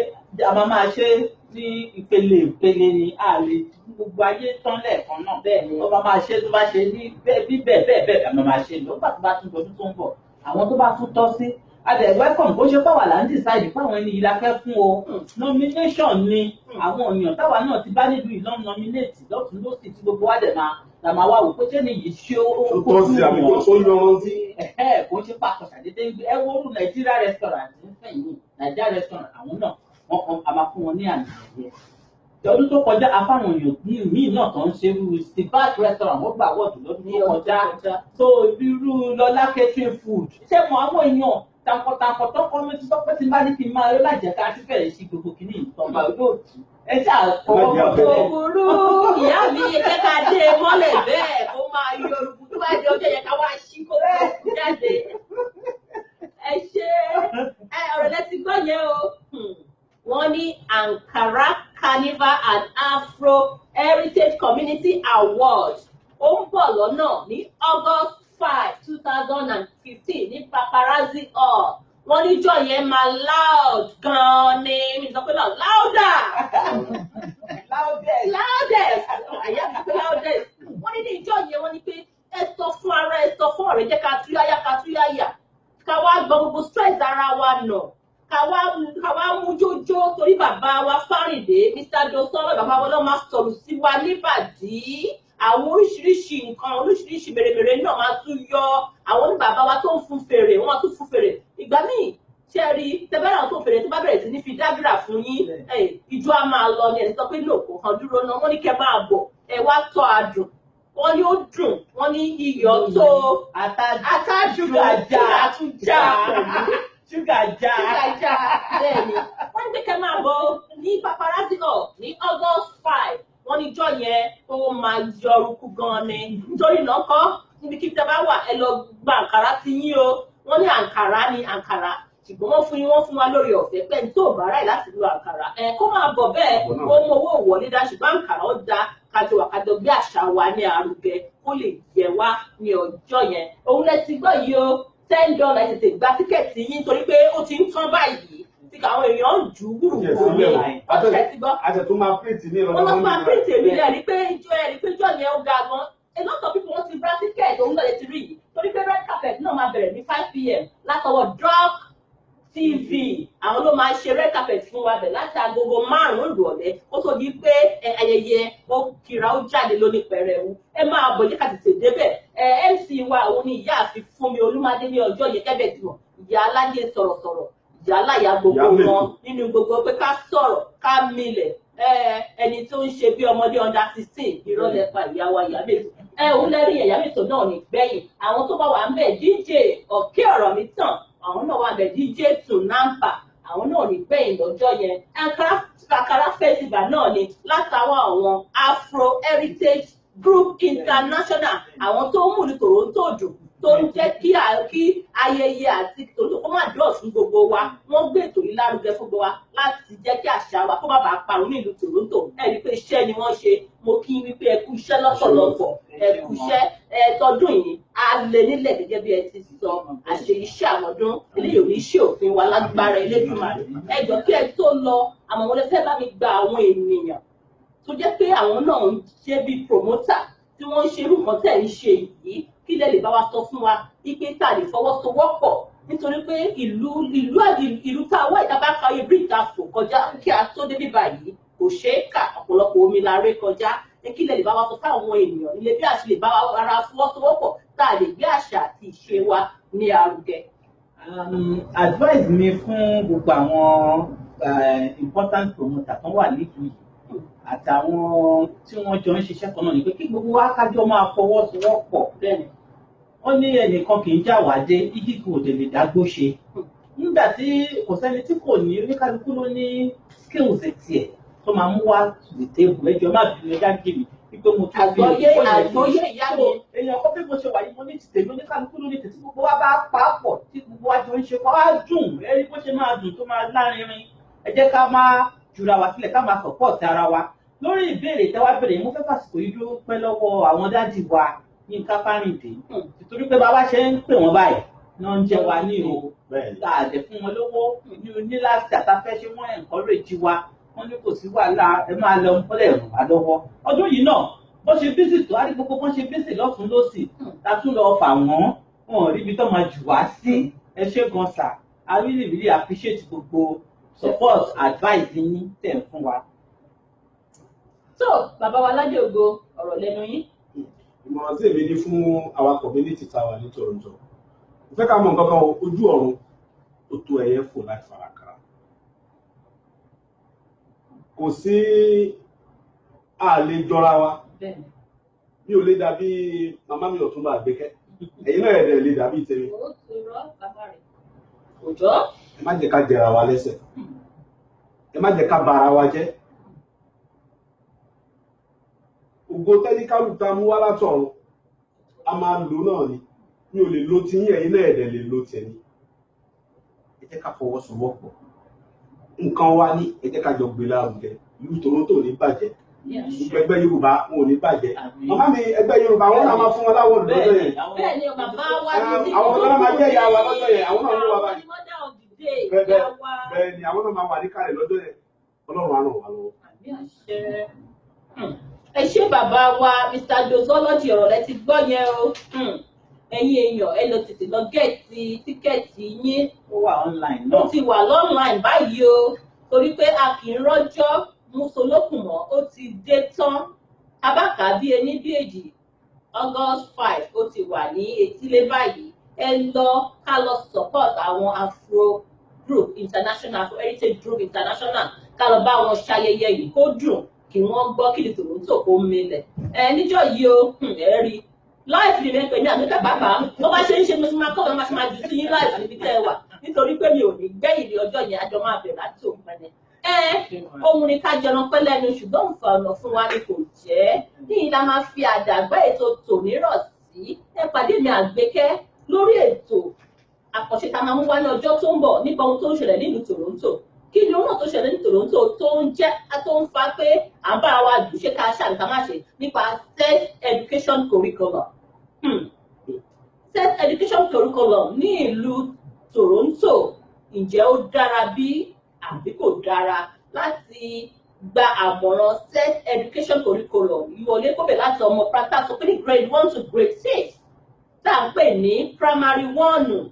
a máa ṣe ní ìpele ni a lè gbogbo ayé tán lẹ́ẹ̀kan náà bẹ́ẹ̀ ni wọ́n máa ṣe tó bá ṣe ní bẹ́ẹ̀ a máa ṣe lọ́gbà tó bá tún lọ́dún tó ń bọ̀ àwọn tó bá tún tọ́ sí adẹ̀ welcome bó ṣe pàwà là ń decide fáwọn ẹni yìí la fẹ́ fún o nomination ni àwọn èèyàn táwa náà ti bá nílùú ìlọ nominate lọ́tún lọ́sì tí gbogbo wa dẹ̀ máa wá wò pé ṣé ni yìí ṣe ó kó sí àbí kó tó yọrọ sí. Kò ń ṣe pàtó ṣàdédé gbé ẹ wo Nigeria restaurant ń fẹ̀yìn Nigeria restaurant àwọn náà wọ́n kan a máa fún wọn ní àmì ẹ̀yẹ. Ọdún tó kọjá afáwọn èèyàn míì náà tó ń ṣe irú Sibat restaurant wọ́n gbà wọ́ọ̀dù lọ́dún tó kọjá so irú Lọlá catering food ṣé mo àwọn èèyàn tankọtankọ tọkọ mi ti sọ pé tí n bá ní kí n máa yọ lájẹká tí fẹ́ẹ̀ ṣe gbogbo kìíní ìtọ́ba olóòtú ẹ ṣáà òwúrú ìyá mi jẹ́ ká dé mọ́lẹ̀ bẹ́ẹ̀ kó máa yọ olùkú tó bá dé ọjọ́ yẹn ká wá sí kó jáde ẹ ṣe ọ̀rọ̀ lẹ́tí gbọ́ yẹn o wọ́n ní Ankara Carnival and Afro Heritage Community Award ó ń bọ̀ lọ́nà ní August 5, 2015 ní Paparazzi Hall. Wọ́n níjọ́ yẹn máa loud gan-an ni mi sọ pé louder. Loudest. Àyà mi pé loudest. Wọ́n ní ìjọ́ yẹn wọ́n ní pé ẹ sọ fún ara ẹ sọ fún ọ̀rẹ́ jẹ́ ká túyáyá. Ká wá gbọ́ gbogbo stress ara wa nà. Ká wá mú jójó torí bàbá wa Fárìndé Mr. Dosọ́rọ̀ bàbá wọn lọ́ máa sọ̀rọ̀ sí wa níbàdí. Àwọn oríṣiríṣi nǹkan oríṣiríṣi mèremère náà máa tún yọ àwọn oníbàbá wa tó ń fún fèrè wọ́n máa tún fún fèrè ìgbà míì ṣe rí tẹ́bẹ́rẹ́ àwọn tó fèrè tó bá bẹ̀rẹ̀ sí ní fi dábìrà fún yín ìjọ a máa lọ ní ẹni sọ pé lòkò kan dúró náà wọ́n ní kẹ́ máa bọ̀ ẹ wá tọ́ adùn wọ́n ní ó dùn wọ́n ní iyọ̀ tó àtàjù ṣúgà já bẹ́ẹ̀ ni wọ́n ní pé kẹ́ máa bọ̀ ní Paparazzi Hall ní August 5 wọ́n ní jọ́ yẹn ó máa yọrùkú gan-an ni nítorí náà kọ́ níbi kí tẹ bá wà ẹ lọ gba àǹkárá ti yín o wọ́n ní àǹkárá ni àǹkárá ṣùgbọ́n wọ́n fún wa lórí ọ̀fẹ́ pé tó bá ráì láti lo àǹkárá kó máa bọ̀ bẹ́ẹ̀ ó mọ owó wọlé dá ṣùgbọ́n àǹkárá ó da kájọ wà kájọ gbé àṣà wa ní arugẹ kó lè yẹ wá ní ọjọ́ yẹn òun lẹ ti gbọ́ yìí o $10 tètè gba tíkẹ́ẹ̀tì yín torí pé ó ti ń tán báyìí tí àwọn èèyàn ń jù ú gbùrùgbùrù ní ọ̀sẹ̀ tí gbọ́. àtẹ̀tún máa pírìtì ní ìrọ̀lẹ́ wọ́n máa pírìtì èmi rẹ̀ rí pé ìjọ yẹn ó ga gan. A lot of people wọ́n ti bá tíkẹ́ẹ̀tì òun náà lè ti rí yìí torí pé red carpet náà máa bẹ̀rẹ̀ ní 5 PM látọwọ́ Drug TV àwọn ló máa ṣe red carpet fún wa bẹ̀ láti agogo 5 ìrọ̀lẹ́ ó tó di pé ayẹyẹ ó kira ó jáde lónìí pẹrẹwu ẹ máa bọ̀ yẹ ká tètè débẹ̀ MC wa òun ni ìyáàfin Fúnmi Olúmádé ní ọjọ́ yẹn kẹ́bẹ̀ tí wọ́n ìyá aládé sọ̀rọ̀sọ̀rọ̀ ìyá aláya gbogbo wọn nínú gbogbo pé ká sọ̀rọ̀ ká milẹ̀ ẹni tó ń ṣe bí ọmọdé under 16 ìrọ̀lẹ́ pa ìyá wa ìyá méjì òun lẹ́rìí ẹ̀yà mẹ́tò náà ní gbẹ̀yìn àwọn tó bá wà ń bẹ̀ DJ Ọ̀kẹ́ ọ̀rọ̀ mi tàn àwọn náà wà ń bẹ̀ DJ Tunampa àwọn náà ní gbẹ̀yìn lọ́jọ́ yẹn Ankara festival náà ni látàwọn àwọn Afro Heritage Group International àwọn tó ń mú ní Toronto dùn tó ń jẹ́ kí ayẹyẹ àti Toronto kó má dúró fún gbogbo wa wọ́n gbé ètò yìí lárugẹ fún gbogbo wa láti jẹ́ kí àṣà wa kó má bàa parun ní ìlú Toronto ẹ rí i pé iṣẹ́ ni wọ́n ṣe mo kí wípé ẹ kú iṣẹ́ lọ́pọ̀lọpọ̀ ẹ kú iṣẹ́ tọdún yìí a lè nílẹ̀ gẹ́gẹ́ bí ẹ ti sọ àṣẹ iṣẹ́ àwọn ọdún eléyìí ò ní ṣe òfin wa lágbára Elédùmarè ẹ jọ kí ẹ tó lọ àmọ́ wọlé fẹ́ bá mi gba àwọn ènìyàn tó jẹ́ pé àwọn náà ń ṣe bí promoter tí wọ́n ń ṣe irú nǹkan tẹ̀ ń ṣe yìí kí lẹ lè bá wa sọ fún wa ipe tá a lè fọwọ́sowọ́pọ̀ nítorí pé ìlú tá a wá ìta bá ka iye bí ìta fò kọjá kí a tó débi báyìí kò ṣeé kà ọ̀pọ̀lọpọ̀ omi la ré kọjá kí lẹ lè bá wa sọ fáwọn ènìyàn nílé bí a ṣe lè bá ara fọwọ́sowọ́pọ̀ tá a lè gbé àṣà àti ìṣe wa ní arugẹ. Advice mi fún gbogbo àwọn important promoter tó wà nídìí yìí àtàwọn tí wọ́n jọ ń ṣiṣẹ́ kan náà ni pé kí gbogbo wa kájọ máa fọwọ́sowọ́pọ̀ bẹ́ẹ̀ni wọ́n ní ẹnìkan kì í jáwádé igi kò dé lè dágbó ṣe nígbà tí kò sẹ́ni tí kò ní oníkálukú ló ní skills tiẹ̀ tó máa mú wá to the table ẹjọ́ má bínú ẹjá jìbì wípé mo tún fi àgbọ́yé ìyá mi èèyàn kọ́ pé mo ṣe wà yìí mo ní tìtẹ̀ ló oníkálukú ló ní tìtẹ̀ tí gbogbo wa bá pàápọ̀ tí gbogbo wa jọ ń ṣe kọ́ wá dùn ẹni bó ṣe máa dùn tó máa lárinrin ẹ jẹ́ ká máa jura wa sílẹ̀ ká máa support ara wa lórí ìbéèrè tẹ́wá béèrè mo fẹ́ fàsìkò yìí dúró pẹ́ lọ́wọ́ àwọn dádì wa Yínká Fáríndé nítorí pé bàbá ṣe ń pè wọ́n báyìí náà ń jẹ wa ní o àdẹ fún wọn lówó ní láti àtàfẹ́ ṣe wọ́n encourage wa wọ́n ní kò sí wàhálà ẹ máa lọ fọ́lẹ̀ ràn wá lọ́wọ́ ọdún yìí náà bó ṣe bísí tó á rí gbogbo bó ṣe bísí lọ́tún lọ́sì ta tún lọ fà wọ́n wọn ríbi tó máa jù wá sí ẹ ṣé gan sà I really appreciate gbogbo support advice yín tẹ̀ ń fún wa. So, bàbá wa Ládé Ògo ọ̀rọ̀ lẹ́nu yín. Ìmọ̀ràn tí èmi ní fún our community tá a wà ní Toronto. Mo fẹ́ ká mọ̀ nǹkan kan ojú ọ̀run ó tó ẹyẹ fò láti farakara. Kò sí àlè jọra wa. Mi ò lè dàbí màmá mi Ọ̀túnba Àgbékẹ́. Ẹ̀yin náà ẹ̀dẹ̀ lè dàbí tèmi. Òjò. Ẹ má jẹ́ ká jẹra wa lẹ́sẹ̀. Ẹ má jẹ́ ká ba ara wa jẹ́. Ògo tẹ́líkálù ta mú wá látọ̀run a máa lò náà ni mi ò lè lo ti yín ẹ̀yin náà ẹ̀dẹ̀ lè lo tẹ̀mí ẹ jẹ́ ká fọwọ́sowọ́pọ̀ nǹkan wa ní ẹ jẹ́ ká jọ gbé lárugẹ ìlú Toronto ò ní bàjẹ́ ẹgbẹ́ Yorùbá wọn ò ní bàjẹ́ màmá mi ẹgbẹ́ Yorùbá wọn náà máa fún wọn láwọ̀ lọ́jọ́ yẹn bẹ́ẹ̀ni bàbá wa ní àwọn náà máa jẹ́ ìyá wa lọ́jọ́ yẹn àwọn náà ló wà báyìí bẹ́ẹ̀ni àwọn náà máa wà níkàlẹ̀ lọ́jọ́ yẹn Ọlọ́run á ràn wá lọ́wọ́. Ẹ ṣé bàbá wa Mr. Dozology ọ̀rọ̀ lẹ ti gbọ́ yẹn o ẹ̀yin èèyàn ẹ lọ tètè lọ gẹ̀ẹ́tì tíkẹ́ẹ̀tì yín ó wà online náà ó ti wà online báyìí o torí pé a kì í rọ́jọ́ musolókùn mọ́ ó ti dé tán abáka bí ẹni bí èjì August 5 ó ti wà ní etílé báyìí ẹ lọ ká lọ support àwọn Afro Group International Afro Heritage Group International ká lọ bá wọn ṣayẹyẹ yìí kó dùn kí wọ́n gbọ́ kí ni Toronto kó mélẹ̀ níjọ́ yìí o ẹ rí láìsí mi pé ní àmìkà bàbá wọ́n bá ṣe ń ṣe mo ti máa kọ́ ọ́ máa jù sí yín láìsí níbi tẹ́ ẹ wà nítorí pé mi ò ní gbẹ̀yìn ní ọjọ́ yẹn àjọ máa bẹ̀rẹ̀ láti òun pẹ̀lẹ́ ohun ni ká jẹran pẹ́ lẹ́nu ṣùgbọ́n nǹkan ọ̀nà fún wa ni kò jẹ́ ní ìlà máa fi àdàgbà ètò tòmírọ̀ sí yìí ẹ pàdé mi Àgbékẹ́ lórí ètò àkànṣe tá a máa mú wá ní ọjọ́ tó ń bọ̀ nípa ohun tó ń ṣẹlẹ̀ nílùú Toronto. Kí ni ohun náà tó ṣẹlẹ̀ ní Toronto tó ń fa pé à ń bá wa jù ṣe ká ṣàlùkà ká má ṣe nípa sex education curriculum. Sex education curriculum ní ìlú Toronto ǹjẹ́ ó dára bí àbí kò dára? Láti gba àmọ̀ràn sex education curriculum ìwọlé kóbè láti ọmọ practice tó pé ní grade 1 to grade 6 tá à ń pè ní primary 1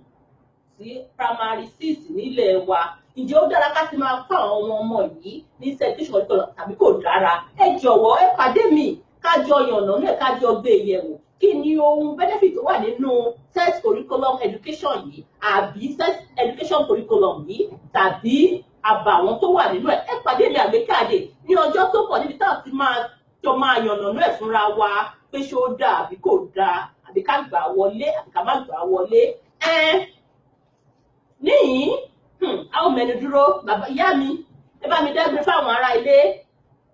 sí primary 6 nílẹ̀ wa. Ǹjẹ́ ó dára ká ti máa kọ́ àwọn ọmọ yìí ní sex education curriculum tàbí kò dára? Ẹ jọ̀wọ́ ẹ pàdé mi kájọ yànnà náà kájọ gbé yẹ̀wò. Kí ni ohun benefit tó wà nínú sex curriculum education yìí àbí sex education curriculum yìí tàbí àbàwọ́n tó wà nínú ẹ̀? Ẹ pàdé mi Àgbékẹ́ ní ọjọ́ tó pọ̀ níbi táwọn ti máa yànnà náà fúnra wa pé ṣé ó dáa àbí kò dáa àbí ká gbà wọlé àbí ká má gbà wọlé. Níyìn àwọn mẹ́nu dúró bàbá ìyá mi ẹ bá mi dágbére fáwọn ará ilé.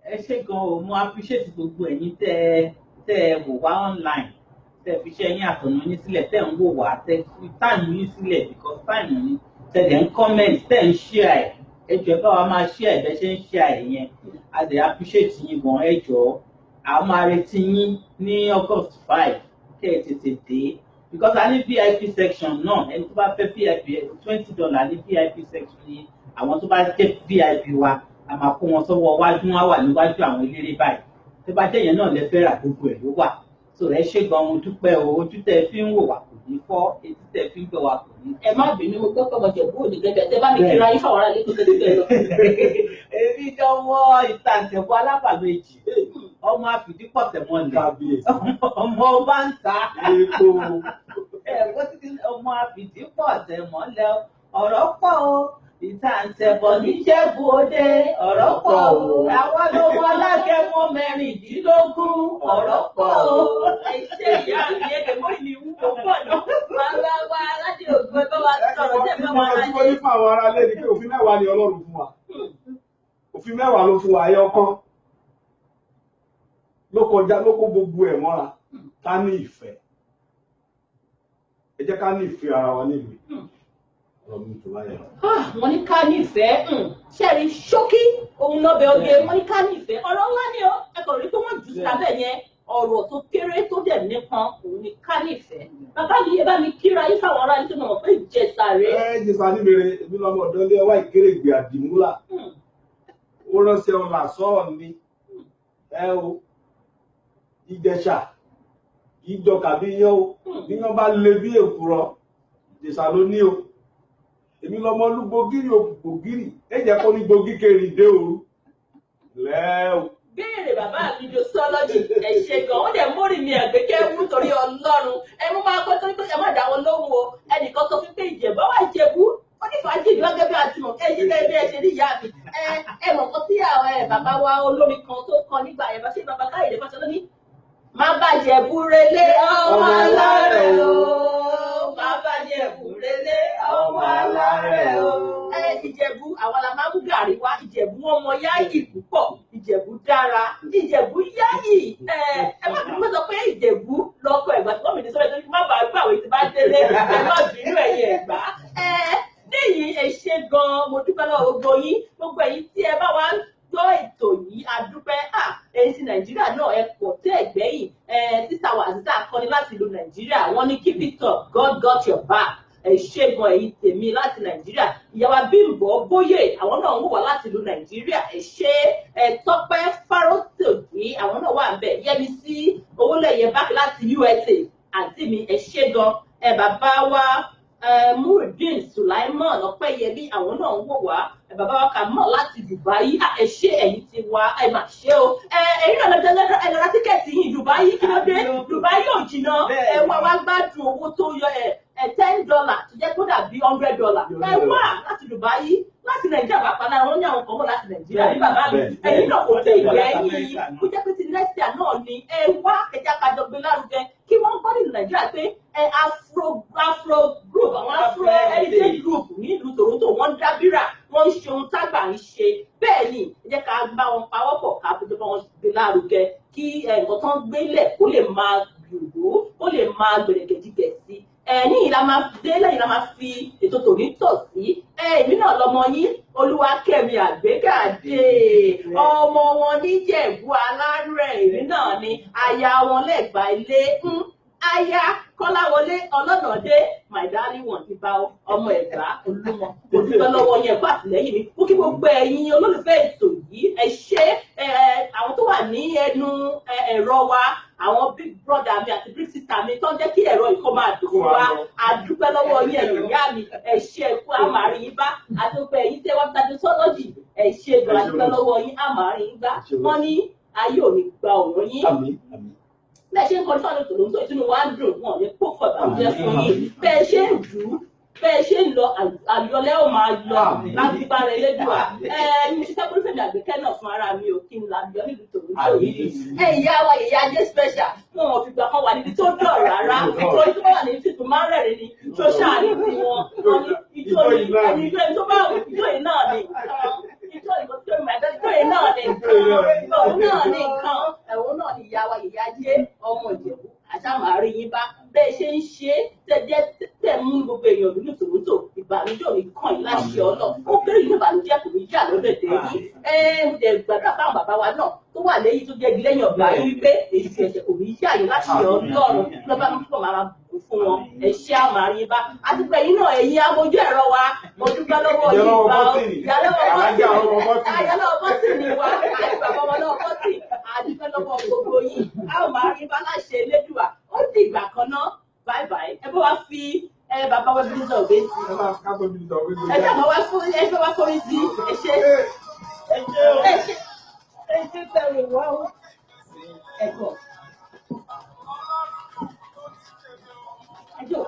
Ẹ ṣé gan o, mo appreciate gbogbo ẹ̀yin tẹ́ ẹ wò wá online, tẹ́ fi ṣe yín àtọ̀nà yín sílẹ̀, tẹ́ ń wò wá, tẹ́ fi time yín sílẹ̀ because time yín tẹ́ dẹ̀ ń comment, tẹ́ ń share ẹ̀. Ẹ jọ̀ọ́ bá wa máa share ẹ̀ bẹ́ ṣe ń share ẹ̀ yẹn. A dẹ̀ appreciate yín gan, ẹ jọ̀ọ́ a máa retí yín ní August 5 kẹ́ ẹ tètè dé because a ní VIP section náà. Ẹni tó bá fẹ́ VIP $20 ní VIP section ni àwọn tó bá jẹ́ VIP wa a máa kó wọn sọ́wọ́ wájú, wọn wà níwájú àwọn eléré báyìí. Tó bá jẹ́ yẹn náà lẹ fẹ́ rà gbogbo ẹ̀ ló wà. So ẹ ṣé gan, mo dúpẹ́ o, ojú tẹ́ fi ń wò wá kò ní fọ́, etí tẹ́ fi ń gbọ́ wá kò ní. Ẹ má bínú mo gbọ́ pé ọmọ Ìjẹ̀bú Òde gẹ́gẹ́ tẹ́ bá mi kíra yín fáwọn ará ilé tó tẹ́lẹ̀ lọ. Èmi jọ mọ ìtàǹtẹ̀bọ alábàméjì, ọmọ àfìdípọ̀tẹ̀ mọ́lẹ̀, ọmọ bá ń ta ọmọ àfìdípọ̀tẹ̀ mọ́lẹ̀, ọ̀rọ̀ pọ̀ o. Ìtàǹtẹ̀bọ̀ níjẹ̀bú Òde, ọ̀rọ̀ pọ̀ o. Àwọn lówó alágẹmọ 16, ọ̀rọ̀ pọ̀ o. Ṣé ìyá mi ẹ̀kẹ́ mọ́ ìní wú pọ̀ náà? Bàbá wa láti ògbó ẹgbẹ́ wa sọ̀rọ̀ jẹ́ bá wa láti. Ìtumọ̀ tí wọ́n ní fún àwọn ará ilé ni pé òfin mẹ́wàá ni Ọlọ́run fún wa. Òfin mẹ́wàá ló fún wa ẹyọ kan. Ló kó gbogbo ẹ̀ mọ́ra. Ká ní ìfẹ́. Ẹ jẹ́ ká ní ìfẹ́ ara wa nílùú. Wọ́n ní ká nífẹ̀ẹ́ ṣẹ́rí ṣókí ohun lọ́bẹ̀ oge wọ́n ní ká nífẹ̀ẹ́ ọ̀rọ̀ ńlá ni ó ẹ̀kọ́ rí pé wọ́n jù sábẹ́ yẹn ọ̀rọ̀ tó kéré tó dẹ̀ nípọn òun ní ká nífẹ̀ẹ́. Bàbá mi ẹ bá mi kíra yín fáwọn ará yín tó mọ̀ pé Ìjẹ̀ṣà rẹ̀. Ìjẹ̀ṣà ní mèrè èmi lọ́mọ ọ̀dọ́ ilé ọwá Ìkérègbè Àdìmúlà. Ó ránṣẹ́ ọ̀la sọ́ọ̀ ni o Ìjẹ̀ṣà ìjọkà bí yán o bí yán bá lé bí èkùrọ́ Ìjẹ̀ṣà ló ní o. Èmi lọmọ olúgbogírì ògbògírì ẹ jẹ́ kó ní gbogí kéré dé òru lẹ́ẹ̀ o. Béèrè bàbá mi dosọ́lọ́jì ẹ ṣé gan ó dẹ̀ mórí mi Àgbékẹ́ wú torí Ọlọ́run ẹ mú máa pẹ́ torí pé ẹ má dá wọn lóhùn o ẹnìkan sọ fún pé Ìjẹ̀bú wà Ìjẹ̀bú ó ní fàájì ìlú ọgẹ́ bí àti mọ̀ ẹ ṣe bẹ́ẹ̀ bí ẹ ṣe rí ìyá mi ẹ mọ̀ kan tí bàbá wa olórin kan tó kọ nígbà yẹn bá ṣe bàbá Káyọ̀dé Fáṣọlá ní má bàjẹ́ búrẹ́lé ọmọ alárẹ̀ o má bàjẹ́ búrẹ́lé ọmọ alárẹ̀ o. Ìjẹ̀bú àwọn la máa ń gàrí wá Ìjẹ̀bú wọn mọ yáyì púpọ̀ Ìjẹ̀bú dára Ìjẹ̀bú yáyì ẹ má bínú sọ pé Ìjẹ̀bú lọ́kọ̀ Ẹ̀gbá tí wọ́n mi ní sọ́dọ̀ tó ní má bàa gbà wí tí bá délé ẹ má bínú ẹ̀yẹ Ẹ̀gbá. Níyì ẹ ṣé gan mo dúpẹ́ lọ́wọ́ gbogbo yín gbogbo ẹ̀yin tí ẹ bá wá gbọ́ ètò yìí adúpẹ́ èyí sí Nàìjíríà náà ẹ pọ̀ tẹ́ ẹ̀gbẹ́yìn títà wà títà kọ́ni láti ìlú Nàìjíríà wọ́n ní keep it up God got your back ẹ ṣé gan èyí tèmi láti Nàìjíríà ìyàwó Bímbọ́ Bóyè àwọn náà ń wò wá láti ìlú Nàìjíríà ẹ ṣé Tọ́pẹ́ Fárótògì àwọn náà wà ń bẹ̀ Yẹ́misí Owólẹ̀yẹ bákì láti USA àǹtí mi ẹ ṣé gan bàbá wa Murideen Sulaiman Ọpẹ́yẹmí àwọn náà ń wò wá bàbá wa kà mọ̀ láti Dubai ẹ ṣé ẹ̀yin ti wá ẹ mà ṣe o ẹ̀yin náà lọ́jọ́ ẹ̀lọ́ra tíkẹ́ẹ̀tì yìí Dubai kí ló dé Dubai yóò jìnnà wá gbádùn owó tó yọ $10 tó jẹ́ kó dàbí $100 wá láti Dubai láti Nàìjíríà pàápàá lára wọn ní àwọn kan wọ́n láti Nàìjíríà ní bàbá mi ẹ̀yin náà kò tẹ ìgbẹ́ yìí kó jẹ́ pé ti nẹ́sìà náà ni wá ẹja kájọ gbé lárugẹ kí wọ́n gbọ́ nínú Nàìjíríà pé afro group àwọn afro heritage group nílùú Toronto wọ́n dábìrà wọ́n ń ṣe ohun tágbà ń ṣe bẹ́ẹ̀ ni ẹ jẹ́ ká bá wọn pawọ́pọ̀ ká tó bá wọn gbé lárugẹ kí nǹkan tó ń gbélẹ̀ kó lè máa gbòòrò ó ó lè máa gbèrègèdìgẹ̀ sí ẹ̀yìn ìlà máa dé lẹ́yìn la máa fi ètò tòní tò sí èmi náà lọmọ yín Olúwakẹ́mi Àgbékàdé ọmọ wọn níjẹ̀bú alárẹ̀ èmi náà ni aya wọn lẹ́gbàá ilé aya Kọ́láwọlé Ọlọ́nàdé my darling wọn ti bá ọmọ Ẹ̀gbá Olúmọ kò dúpẹ́ lọ́wọ́ yẹn fún àtìlẹ́yìn mi ó kí gbogbo ẹ̀yin olólùfẹ́ ètò yìí ẹ ṣé àwọn tó wà ní ẹnu ẹ̀rọ wa àwọn big brother mi àti big sister mi tó ń jẹ́ kí ẹ̀rọ ìkọ́ máa dùn fún wa àdúpẹ́ lọ́wọ́ yín ẹ̀yìn ìyá mi ẹ ṣé ẹ̀kú àmàrin yín bá àti gbogbo ẹ̀yin tẹ́ wá gbàdé sọ́lọ́jì ẹ ṣé gan àdúpẹ́ lọ́wọ́ yín àmàrin yín bá wọ́n ní ayé ò ní gba òun yín bẹ́ẹ̀ ṣe ń kọjú sọ́dọ̀ tòlóńtò ìtúnú wa ń dùn wọn ní kó fọ̀ ìbànújẹ́ fún yín bẹ́ẹ̀ ṣe ń dùn bẹ́ẹ̀ ṣe ń lọ àyọlẹ́ ò máa lọ láti bá rẹ lédùá mi ṣiṣẹ́ pé Fẹ́mi Àgbékẹ́ náà fún ara mi ò kí n là yọ níbi tòlóńtò yìí ìyá wa ìyá ajé special wọn ò fìgbà kan wà níbi tó dọ̀ rárá nítorí tó wà níbi tuntun máa ń rẹ̀rẹ̀ ni tó ṣàní fún wọn ìjọ ẹni tó bá wù ìjọ yìí náà ni ìjọ yìí náà ni nǹkan ẹ̀wọ̀n náà ni ìyá wa ìyá ajé ọmọ Ìjẹ̀bú àṣàmàrí yín bá bẹ́ẹ̀ ṣe ń ṣe tẹ̀ mú gbogbo èèyàn lónìí tòótò ìbànújẹ́ òní kàn yín láṣẹ ọlọ́ ó kéré ní ìbànújẹ́ kò ní yà lọ́dẹ̀dẹ̀ yìí ẹ̀ gbàgbà fáwọn bàbá wa náà tó wà lẹ́yìn tó jẹ́ igi lẹ́yìn ọ̀gbà yìí wípé èyí ti ẹ̀ṣẹ̀ kò ní yà yín láṣẹ Ọlọ́run lọ́ba mi púpọ̀ máa bù fún wọn ẹ̀ṣẹ́ àmàrí yín bá àti pé yín náà ẹ̀yin amójú ẹ̀rọ wa mo dúpẹ́ lọ́wọ́ yìí bá ìyálọ́wọ́ bọ́tìnì wa àti bàbá wọn náà bọ́tìnì àdúpẹ́ lọ́wọ́ gbogbo yìí a ó máa rí bá láṣẹ Elédùà ó di ìgbà kan náà bye bye ẹ bá wa fi bàbá wa bí sọ òbí sí ẹ jẹ́ àwọn wá fún ẹ fẹ́ wá kórìí sí ẹ ṣe tẹ̀lé wá ó ẹ̀kọ́ ẹjọ́.